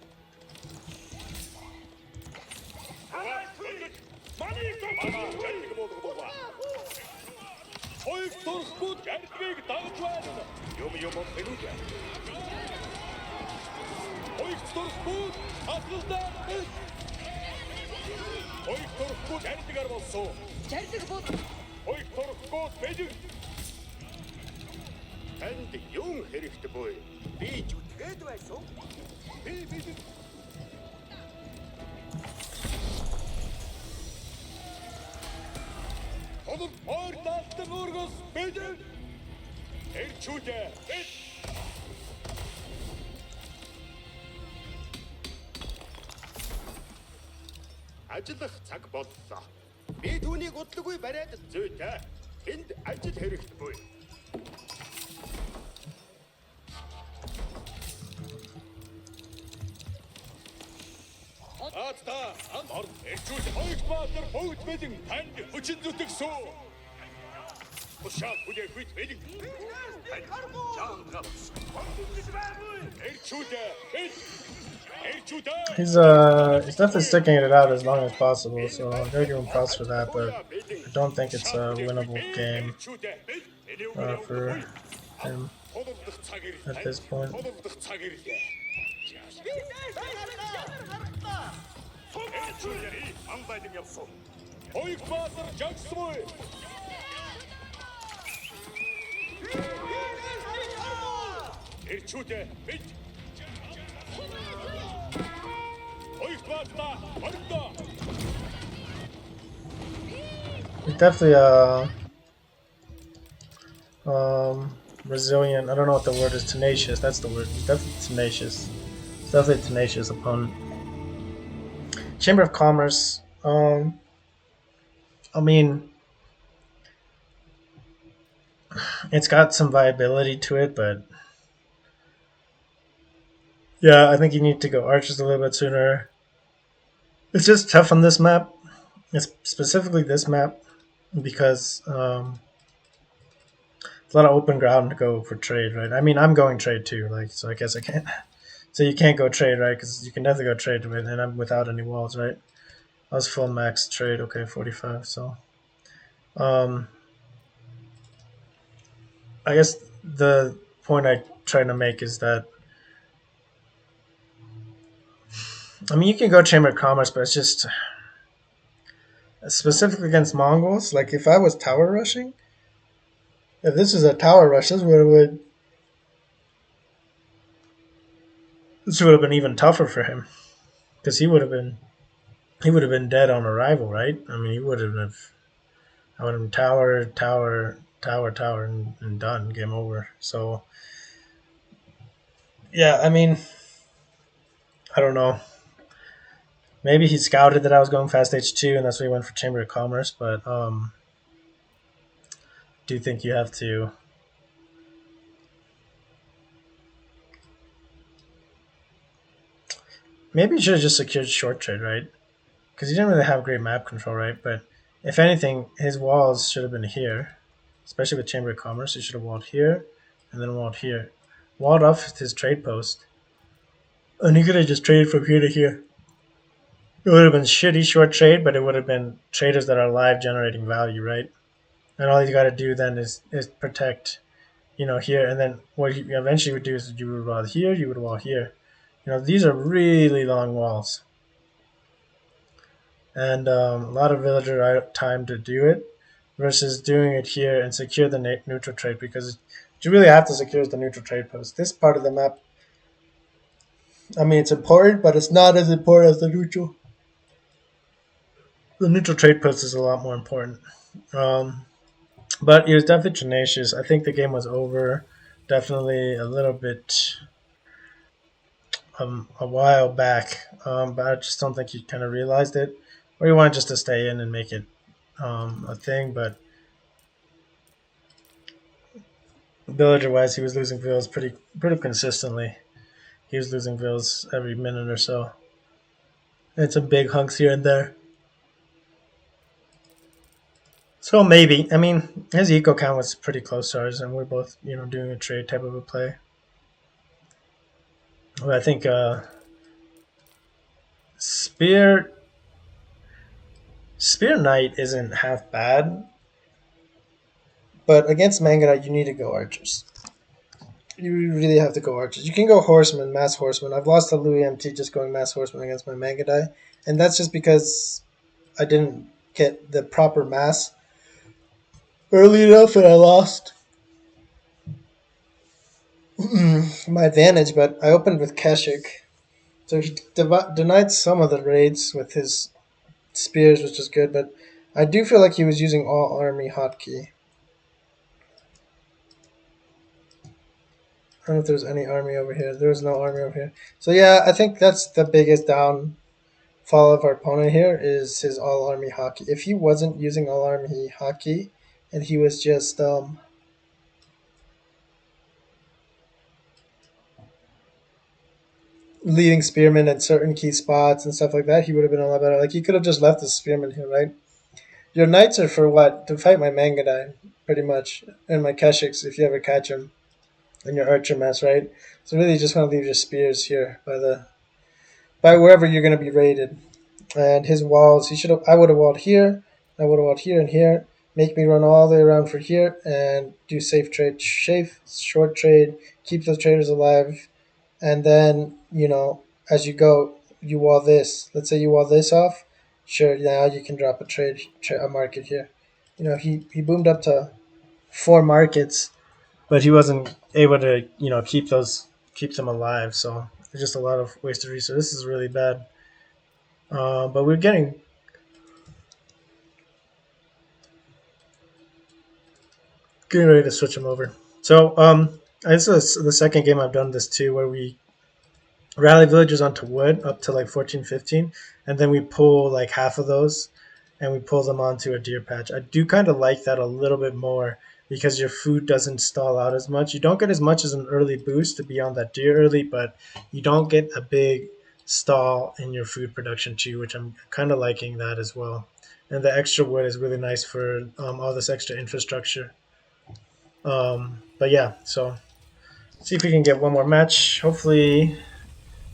Мана жаргалыг болгодгоо. Ойгторхгүй жаргалыг дагаж байна. Юм бод хэнүүтэй. Ойгторхгүй хатгалдаа бид. Ойгторхгүй жаргалгаар болсон. жарлаг бод Ойгторхгүй бид. Энд юу хэрэгтэй вэ? Би зүтгээд байсан. Би Onun ortasında vurgus bedir. Erçude et. Ажиллах цаг боллоо. Би түүнийг удалгүй бариад зүйтэй. Энд ажил хэрэггүй. Аата амар эрчүүл хоёртмаатар бүгд мэдэн танд хүчин зүтгэсүү. Ушаа бүлээ хүч мэдэн. He's definitely sticking it out as long as possible, so I'm gonna give him props for that, but I don't think it's a winnable game for him at this point. 상바이 등이 없어. 보익 바스를 작스볼. 일주대 빛. 보익 바스다 완다. He's definitely resilient. I don't know what the word is. Tenacious. That's the word. He's definitely tenacious. He's definitely a tenacious opponent. Chamber of Commerce. I mean, it's got some viability to it, but yeah, I think you need to go archers a little bit sooner. It's just tough on this map. It's specifically this map because it's a lot of open ground to go for trade, right? I mean, I'm going trade too, like, so I guess I can't. So you can't go trade, right? Because you can definitely go trade with, and I'm without any walls, right? I was full max trade, okay, 45. So, um, I guess the point I trying to make is that I mean you can go Chamber of Commerce, but it's just specifically against Mongols. Like if I was tower rushing, if this is a tower rush, this would have been even tougher for him because he would have been dead on arrival, right? I mean, he would have I would have been tower, tower, tower, tower, and done, game over. So yeah, I mean, I don't know. Maybe he scouted that I was going fast H2, and that's why he went for Chamber of Commerce. But do you think you have to? Maybe he should have just secured short trade, right? Because he didn't really have great map control, right? But if anything, his walls should have been here, especially with Chamber of Commerce. He should have walled here, and then walled here, walled off his trade post, and he could have just traded from here to here. It would have been shitty short trade, but it would have been traders that are live generating value, right? And all you got to do then is protect, here, and then what you eventually would do is you would wall here, you would wall here. These are really long walls, and a lot of villager time to do it, versus doing it here and secure the neutral trade because what you really have to secure is the neutral trade post. This part of the map, I mean, it's important, but it's not as important as the neutral. The neutral trade post is a lot more important. Um, but he was definitely tenacious. I think the game was over. Definitely a little bit a while back, but I just don't think he kind of realized it, or he wanted just to stay in and make it a thing. But villager wise, he was losing vills pretty consistently. He was losing vills every minute or so, and some big hunks here and there. So maybe, I mean, his eco count was pretty close to ours, and we're both doing a trade type of a play. But I think spear spear knight isn't half bad, but against manga you need to go archers. You really have to go archers. You can go horseman, mass horseman. I've lost to Louis MT just going mass horseman against my manga, and that's just because I didn't get the proper mass early enough, and I lost my advantage. But I opened with Keshik, so he denied some of the raids with his spears, which is good. But I do feel like he was using all army hotkey. I don't know if there's any army over here. There was no army over here. So yeah, I think that's the biggest downfall of our opponent here is his all army hotkey. If he wasn't using all army hotkey and he was just leading spearmen at certain key spots and stuff like that, he would have been a lot better. Like he could have just left the spearmen here, right? Your knights are for what? To fight my Mangadai, pretty much, and my Keshiks if you ever catch them, and your archer mess, right? So really, you just want to leave your spears here by wherever you're going to be raided. And his walls, he should have. I would have walled here. I would have walled here and here. Make me run all the way around for here and do safe trade, safe short trade. Keep those traders alive, and then as you go, you wall this. Let's say you wall this off. Sure, now you can drop a market here. He boomed up to 4 markets, but he wasn't able to keep them alive. So there's just a lot of wasted resource. This is really bad. But we're getting ready to switch him over. So this is the second game I've done this too, where we rally villagers onto wood up to like 14, 15, and then we pull like half of those and we pull them onto a deer patch. I do kind of like that a little bit more because your food doesn't stall out as much. You don't get as much as an early boost to be on that deer early, but you don't get a big stall in your food production too, which I'm kind of liking that as well. And the extra wood is really nice for all this extra infrastructure. But yeah, so see if we can get one more match. Hopefully,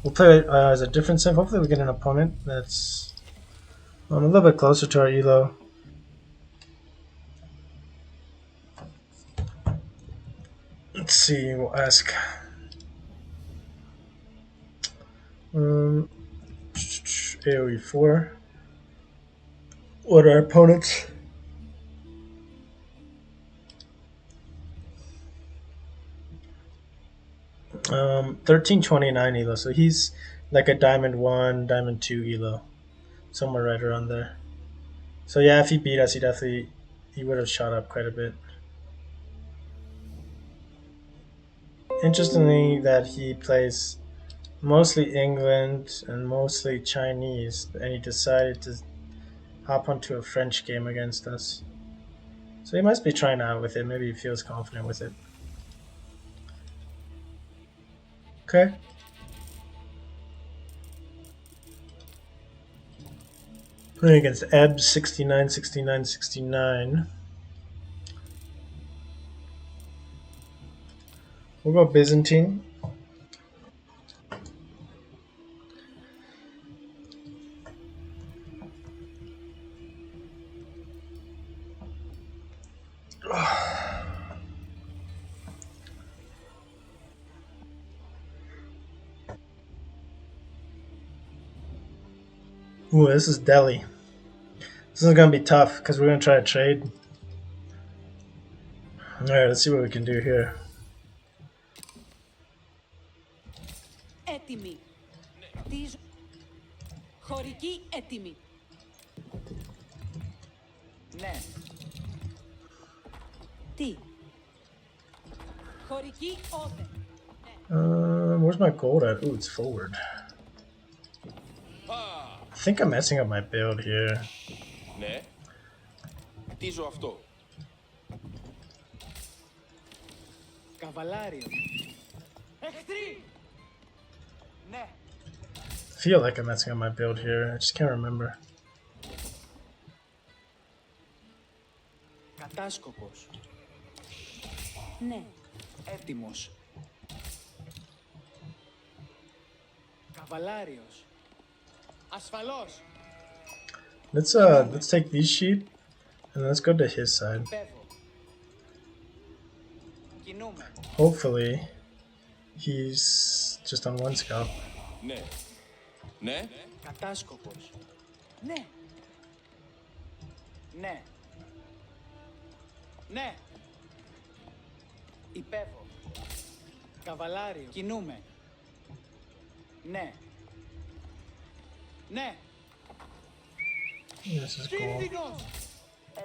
we'll play it as a different sim. Hopefully, we get an opponent that's a little bit closer to our elo. Let's see. We'll ask. AoE 4. What are our opponents? 1329 elo. So he's like a diamond 1, diamond 2 elo, somewhere right around there. So yeah, if he beat us, he would have shot up quite a bit. Interestingly, that he plays mostly England and mostly Chinese, and he decided to hop onto a French game against us. So he must be trying out with it. Maybe he feels confident with it. Okay. Playing against Eb 69, 69, 69. We'll go Byzantine. Ooh, this is Delhi. This is gonna be tough because we're gonna try to trade. All right, let's see what we can do here. Έτοιμοι. Τι χωρική έτοιμη. Ναι. Τι. Χωρική όδε. Where's my gold at? Ooh, it's forward. I think I'm messing up my build here. Ναι. Τι ζω αυτό. Καβαλάριο. Εχθροί. Ναι. I feel like I'm messing up my build here. I just can't remember. Κατάσκοπος. Ναι. Έτοιμος. Καβαλάριος. Ασφαλώς. Let's take these sheep and let's go to his side. Πέφω. Κινούμε. Hopefully, he's just on one scout. Ναι. Ναι. Κατάσκοπος. Ναι. Ναι. Ναι. Υπέβω. Καβαλάριο. Κινούμε. Ναι. Ναι. This is cool. Κίνδυνος.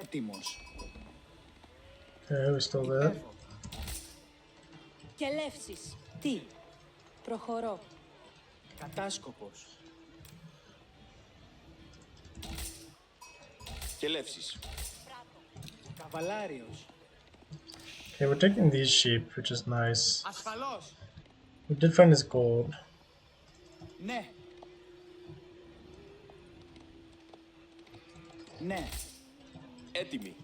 Έτοιμος. Okay, we still there. Υπέβω. Κελεύσεις. Τι. Προχωρώ. Κατάσκοπος. Και λεύσεις. Καβαλάριος. Okay, we're taking these sheep, which is nice. Ασφαλώς. We did find his gold. Ναι. Ναι. Έτοιμοι.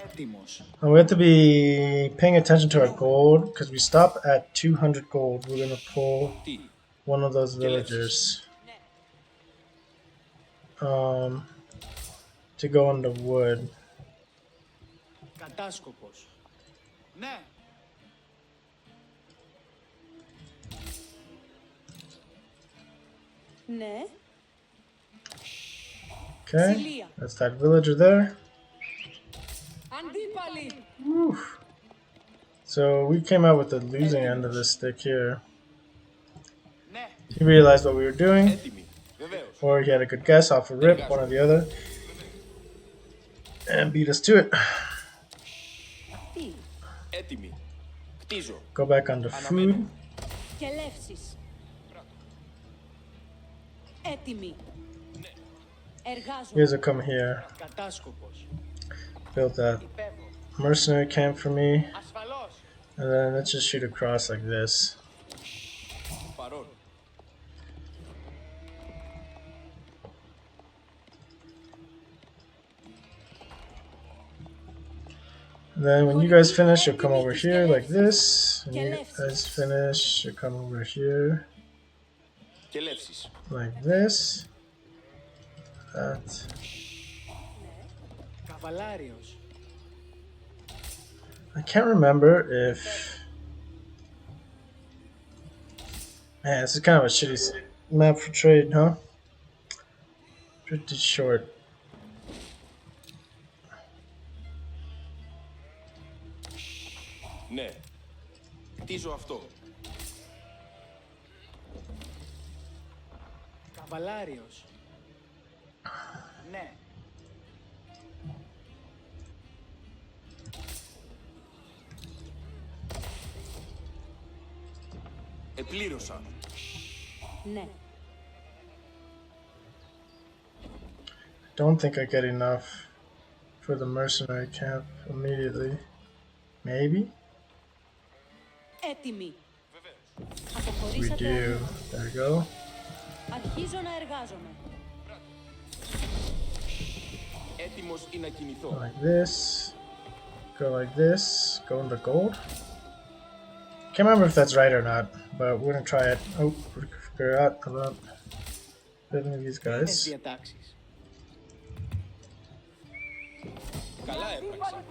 Έτοιμος. And we have to be paying attention to our gold because we stop at 200 gold. We're gonna pull Τι. one of those villagers to go on the wood. Κατάσκοπος. Ναι. Ναι. Okay, that's that villager there. Whew. So we came out with the losing end of the stick here. He realized what we were doing, or he had a good guess off a rip, one or the other, and beat us to it. Go back on the food. You guys will come here. Build that mercenary camp for me. And then let's just shoot across like this. And then when you guys finish, you'll come over here like this. When you guys finish, you'll come over here like this. That. I can't remember if... Man, this is kind of a shitty map for trade, huh? Pretty short. Ναι. Κτίζω αυτό. Καβαλάριος. Ναι. Επλήρωσα. Ναι. Don't think I get enough for the mercenary camp immediately. Maybe? Έτοιμοι. We do. There we go. Αρχίζω να εργάζομαι. Έτοιμος ή να κινηθώ. Like this. Go like this. Go in the gold. Can't remember if that's right or not, but we're gonna try it. Oh, forgot about building these guys. Καλά έπαιξα.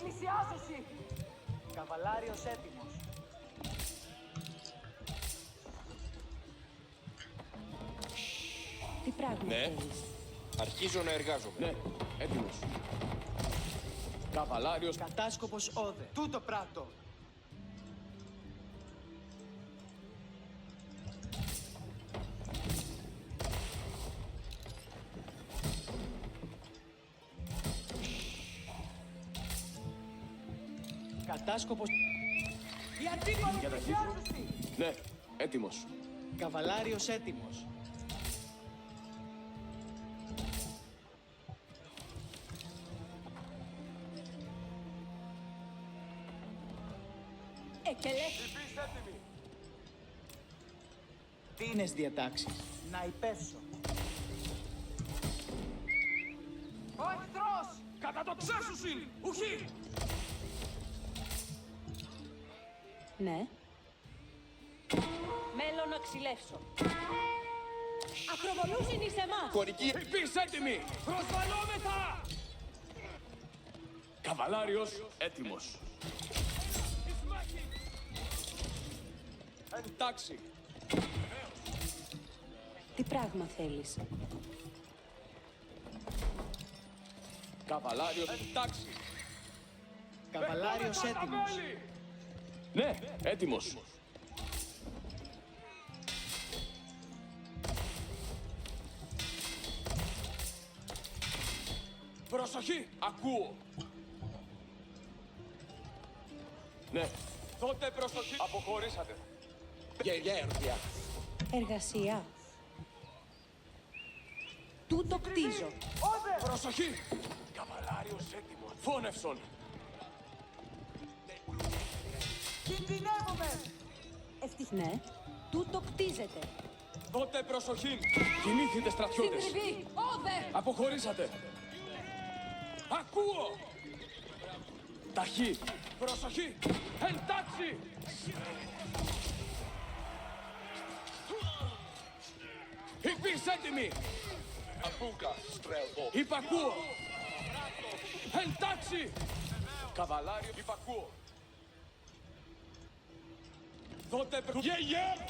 Καβαλάριος έτοιμος. Τι πράγμα θέλεις? Αρχίζω να εργάζομαι. Ναι, έτοιμος. Καβαλάριος. Κατάσκοπος όδε. Τούτο πράττω. Κατάσκοπος. Η αντίπαλη πλησιάζουστη. Ναι, έτοιμος. Καβαλάριος έτοιμος. Τι είναι στις διατάξεις? Να υπεύσω. Ο εχθρός! Κατά το ξέσουσιν! Ουχή! Ναι. Μέλω να ξυλεύσω. Ακροβολούσιν εις εμάς. Χωρική υπήρς έτοιμη! Προσβαλόμεθα! Καβαλάριος έτοιμος. Εντάξει. Τι πράγμα θέλεις? Καβαλάριος εντάξει. Καβαλάριος έτοιμος. Ναι, έτοιμος. Προσοχή, ακούω. Ναι. Τότε προσοχή. Αποχωρήσατε. Γεγέρδια. Εργασία. Τούτο κτίζω. Προσοχή. Καβαλάριος έτοιμος. Φώνευσον. Κινδυνεύουμε! Ναι. Τούτο κτίζεται. Τότε προσοχή. Κινήθητε στρατιώτες. Συντριβή. Όδε. Αποχωρήσατε. Ακούω. Ταχύ. Προσοχή. Εντάξει. Υπήρς έτοιμη. Αμπούκα. Στρέλβο. Υπακούω. Εντάξει. Καβαλάριο. Υπακούω. Τότε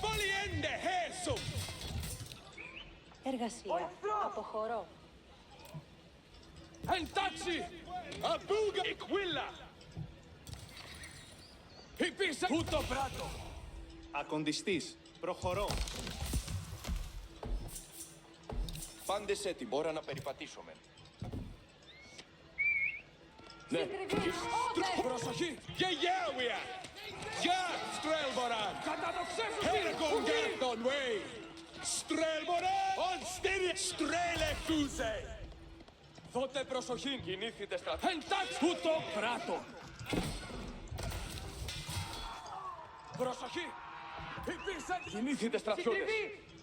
πολυέντε χέσου. Εργασία. Αποχωρώ. Εντάξει! Απούγα! Εκουίλα! Υπήσα! Τούτο πράτο! Ακοντιστής. Προχωρώ. Πάντες έτοιμοι. Ώρα να περιπατήσουμε. Ναι. Προσοχή! Γεγιάουια! Γεια! Στρέλβοραν! Κατατοξεύσου! Χέρκον γέρτον, βέι! Στρέλβοραν! On στήρι! Στρέλεφτούζε! Δώτε προσοχή! Κινήθητε στρατό. Εντάξει! Τούτο πράτο! Προσοχή! Υπήρξε! Κινήθητε στρατιώτες.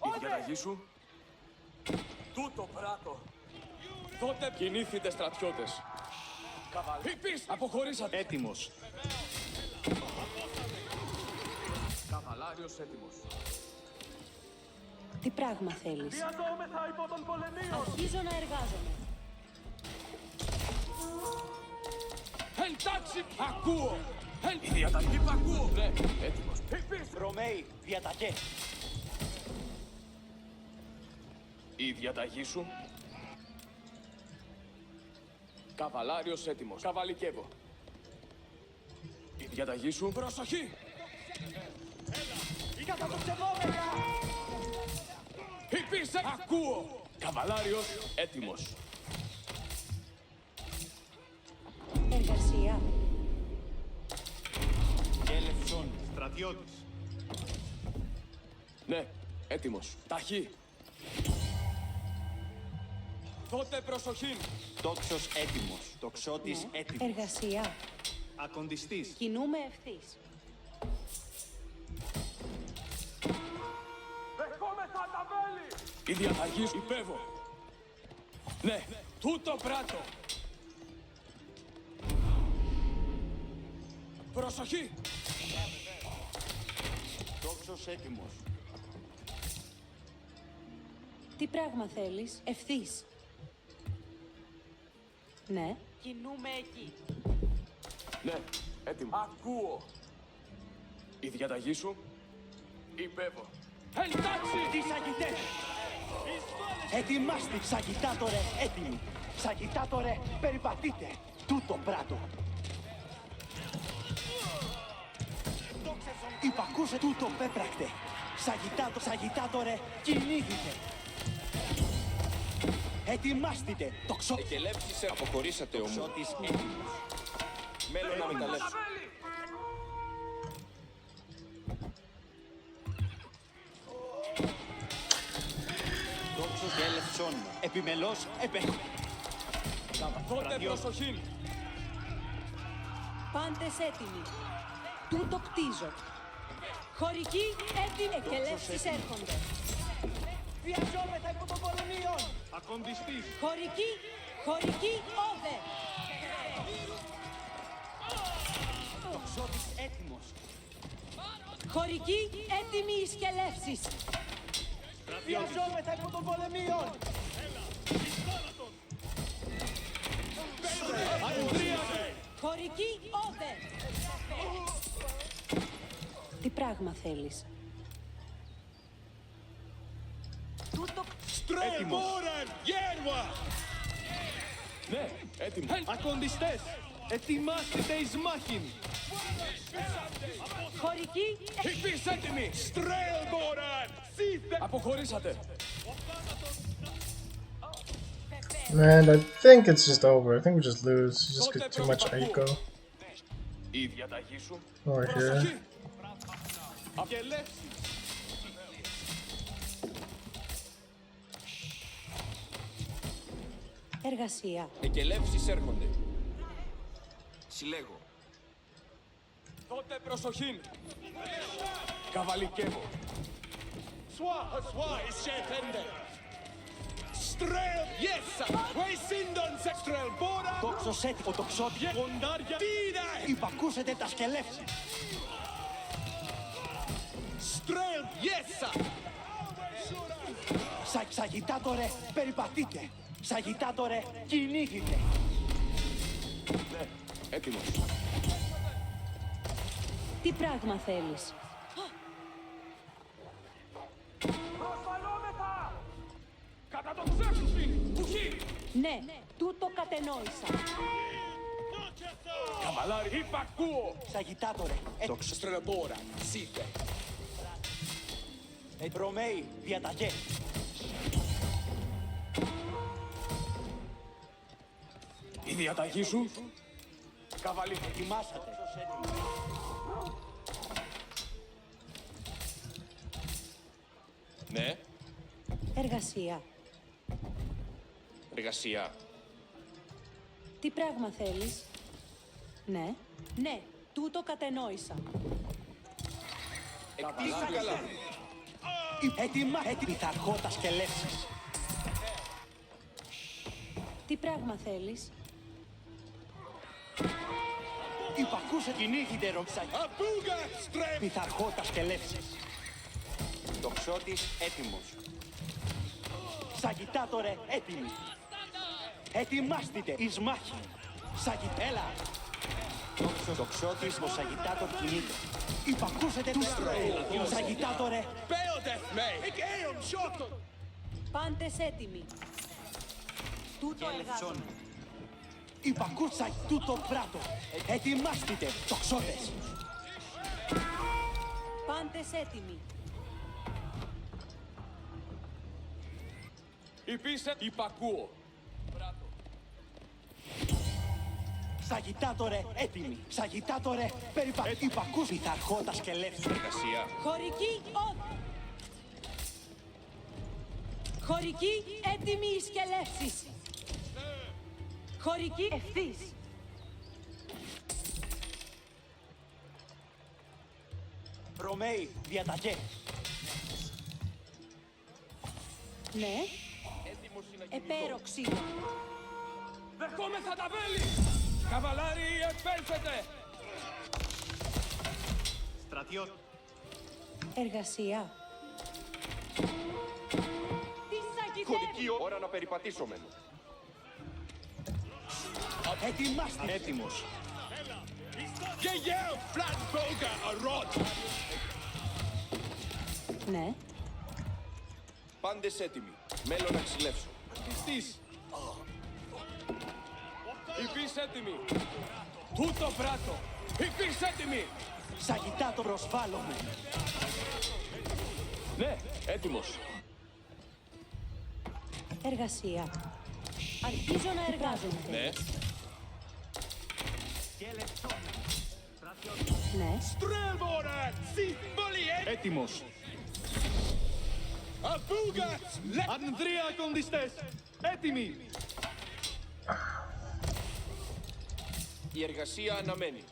Η διαταγή σου! Τούτο πράτο! Δώτε! Κινήθητε στρατιώτες. Υπήρξε! Αποχωρήσατε! Έτοιμος. Καβαλάριος έτοιμος. Τι πράγμα θέλεις? Διαδόμεθα υπό των πολεμίων! Αρχίζω να εργάζομαι. Εντάξει! Ακούω! Η διαταγή που ακούω! Ναι, έτοιμος. Υπήρξε! Ρωμαίοι, διαταγέ. Η διαταγή σου. Καβαλάριος έτοιμος. Καβαλικεύω. Η διαταγή σου. Προσοχή! Υπήρξε! Ακούω! Καβαλάριος έτοιμος. Εργασία. Γέλευσον. Στρατιώτης. Ναι, έτοιμος. Ταχύ! Δώτε προσοχή! Τόξος έτοιμος. Τοξότης Ναι. έτοιμος. Εργασία. Ακοντιστής. Κινούμε ευθύς. Δεχόμεθα τα βέλη! Η διαταγή σου. Υπέβω! Ναι, τούτο πράτο! Προσοχή! Τόξος έτοιμος. Τι πράγμα θέλεις? Ευθύς. Ναι. Κινούμε εκεί. Ναι, έτοιμο. Ακούω! Η διαταγή σου. Υπέβω! Εντάξει! Τι σαγητές. Ετοιμάστε, σαγητάτορε, έτοιμοι. Σαγητάτορε, περιπατείτε. Τούτο πράτο. Υπακούσε τούτο πέπρακτε. Σαγητάτορε, κινήθητε. Ετοιμάστητε. Τοξότης Εκελέψισε. Αποχωρήσατε όμως. έτοιμος. Μέλλον να μεταλλεύσω. Τόξος γέλευσον. Επιμελώς επέχομαι. Δώτε προσοχή! Πάντες έτοιμοι. Τούτο κτίζω. Χωρικοί έτοιμοι. Εκελεύσεις έρχονται. Βιαζόμεθα υπό των πολεμίων. Ακοντιστής. Χωρικοί όδε. Τοξότης έτοιμος. Χωρικοί έτοιμοι οι σκελεύσεις. Βιαζόμεθα υπό των πολεμίων. Χωρικοί όδε. Τι πράγμα θέλεις? Τούτο Στρέλβοραν! Γέρβα! Ναι, έτοιμο. Ακοντιστές. Ετοιμάστητε εις μάχην. χωρικοί Υπήρξε έτοιμοι! Στρέλβοραν! Σίθε! Αποχωρήσατε. Man, I think it's just over. I think we just lose. Just get too much echo Η διαταγή σου. over here. Προσοχή! Αγελεύσεις! εργασία. Εκελεύσεις έρχονται. Συλλέγω. Δώτε προσοχή! Καβαλικεύω! Σουά εισχέθεντε! Στρέλ! Γέσα! Βαϊσίντον σε στρέλ! Μπόρα! Τόξος έτοιμο, τοξότη. Κοντάρια! Τίνα! Υπακούσετε τα σκελεύσεις. Στρέλ! Γέσα! Σαγητάτορε, περιπατείτε. Σαγητάτορε, κινήθητε. Ναι, έτοιμος. Τι πράγμα θέλεις? Προσβαλόμεθα! Κατά το ψεύσιν! Πουχή! Ναι, Τούτο κατενόησα. Cavallari, υπακούω! Σαγιτάτορε, Δόξα στρελατόρα, σίτε. Ρωμαίοι, διαταγέ. Η διαταγή σου. Καβαλή, ετοιμάσατε. Ναι, Εργασία. εργασία. Τι πράγμα θέλεις? Ναι. Ναι, τούτο κατενόησα. Εκτίσα καλά. Έτοιμα, πειθαρχώτας και λεύσεις. Τι πράγμα θέλεις? Υπακούσε κυνήγητε ροψα. Απούγα, στρέμ! Πειθαρχώτας και λεύσεις. Τοξότης έτοιμος. Σαγιτάτορε, έτοιμοι. Ετοιμάστητε εις μάχη. Σαγιτέλα. Τοξότης Ο Σαγιτάτορ κινείται. Υπακούσετε τους στρέλους. Σαγιτάτορε. Πέονται, με! Ik έον σιώτον! Πάντες έτοιμοι. Τούτο εργάζομαι. Υπακούσα τούτο πράτο. Ετοιμάστητε, τοξότες. Πάντες έτοιμοι. Υπήσε, υπακούω. Σαγιτάτορε, έτοιμοι. Σαγιτάτορε, υπακούς. Πειθαρχώτας και λεύσεις. Εργασία. Χωρική όδη. Χωρική έτοιμη εις και λεύσεις. Χωρική ευθύς. Ρωμαίοι, διαταγέ. Ναι. Επέροξη. Δεχόμεθα τα βέλη! Καβαλάρι, επέλθετε! Στρατιώτη. Εργασία. Τι σαγητεύει. Ώρα να περιπατήσουμε. Ετοιμάστε. Έτοιμος. Γεγέω, φλατ μπόγκα, αρότ! Ναι. Πάντες έτοιμοι. Μέλλον να ξυλεύσω. Πιστής! Υπείς έτοιμοι! Τούτο πράτο! Υπείς έτοιμοι! Σαγιτάτο προσβάλλομαι. Ναι, έτοιμος. Εργασία. Αρχίζω να εργάζομαι. Ναι, Ναι. Στρέμορα! Σύμβολοι Έτοιμος. Απούγα! Ανδρία κοντιστές. Έτοιμοι. η εργασία αναμένει.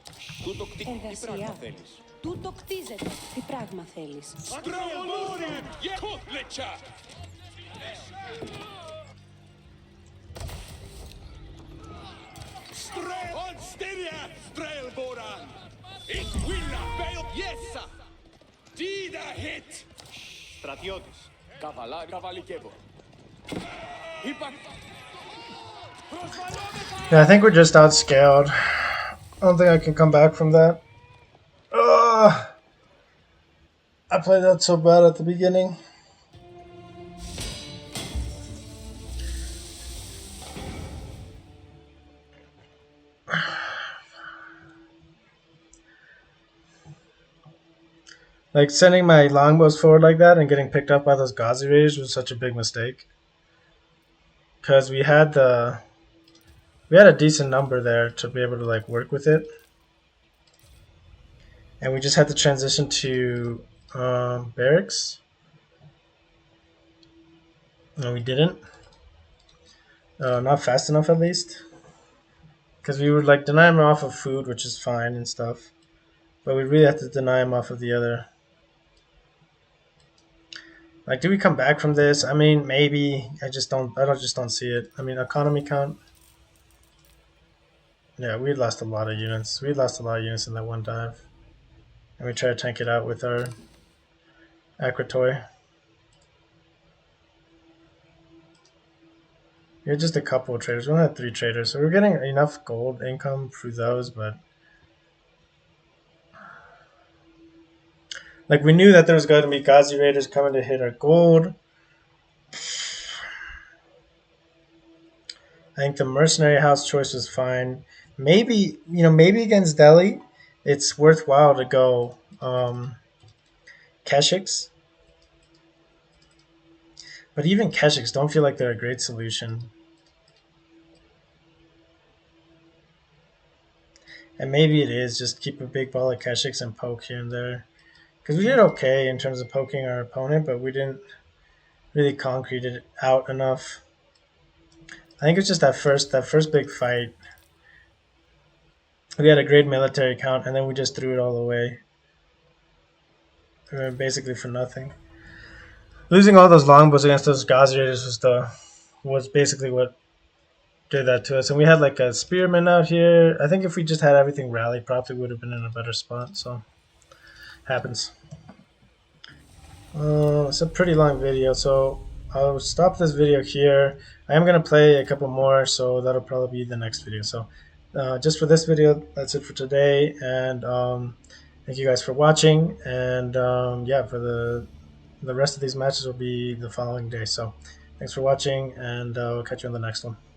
Τούτο τι πράγμα Εργασία. θέλεις. Τούτο κτίζεται. Τι πράγμα θέλεις? Στρέμορα! Κότλετσα! Στρέμον στήρια! Στρέλβοραν! Ik willa beil πιέσα! Δίδα hit! Στρατιώτης. Καβαλάρι, καβαλικεύω. Είπα... Yeah, I think we're just outscaled. I don't think I can come back from that. I played that so bad at the beginning. Like, sending my longbows forward like that and getting picked up by those Ghazi raiders was such a big mistake. Because we had a decent number there to be able to like work with it. And we just had to transition to barracks. No, we didn't. Not fast enough, at least. Because we would like deny him off of food, which is fine and stuff. But we really have to deny him off of the other. Like, do we come back from this? I mean, maybe. I just don't see it. I mean, economy count. Yeah, we lost a lot of units. We lost a lot of units in that one dive. And we tried to tank it out with our Akratoy. We had just a couple of traders. We only had 3 traders. So we're getting enough gold income through those, but like, we knew that there was going to be Ghazi raiders coming to hit our gold. I think the mercenary house choice was fine. Maybe maybe against Delhi, it's worthwhile to go Keshiks, but even Keshiks don't feel like they're a great solution. And maybe it is just keep a big ball of Keshiks and poke here and there. Because we did okay in terms of poking our opponent, but we didn't really concrete it out enough. I think it's just that first big fight. We had a great military count, and then we just threw it all away, basically for nothing. Losing all those longbows against those Ghazi raiders was basically what did that to us. And we had like a spearman out here. I think if we just had everything rallied properly, we would have been in a better spot. So happens. It's a pretty long video, so I'll stop this video here. I am gonna play a couple more, so that'll probably be the next video. So just for this video, that's it for today, and thank you guys for watching. And yeah, for the rest of these matches will be the following day. So thanks for watching, and I'll catch you on the next one.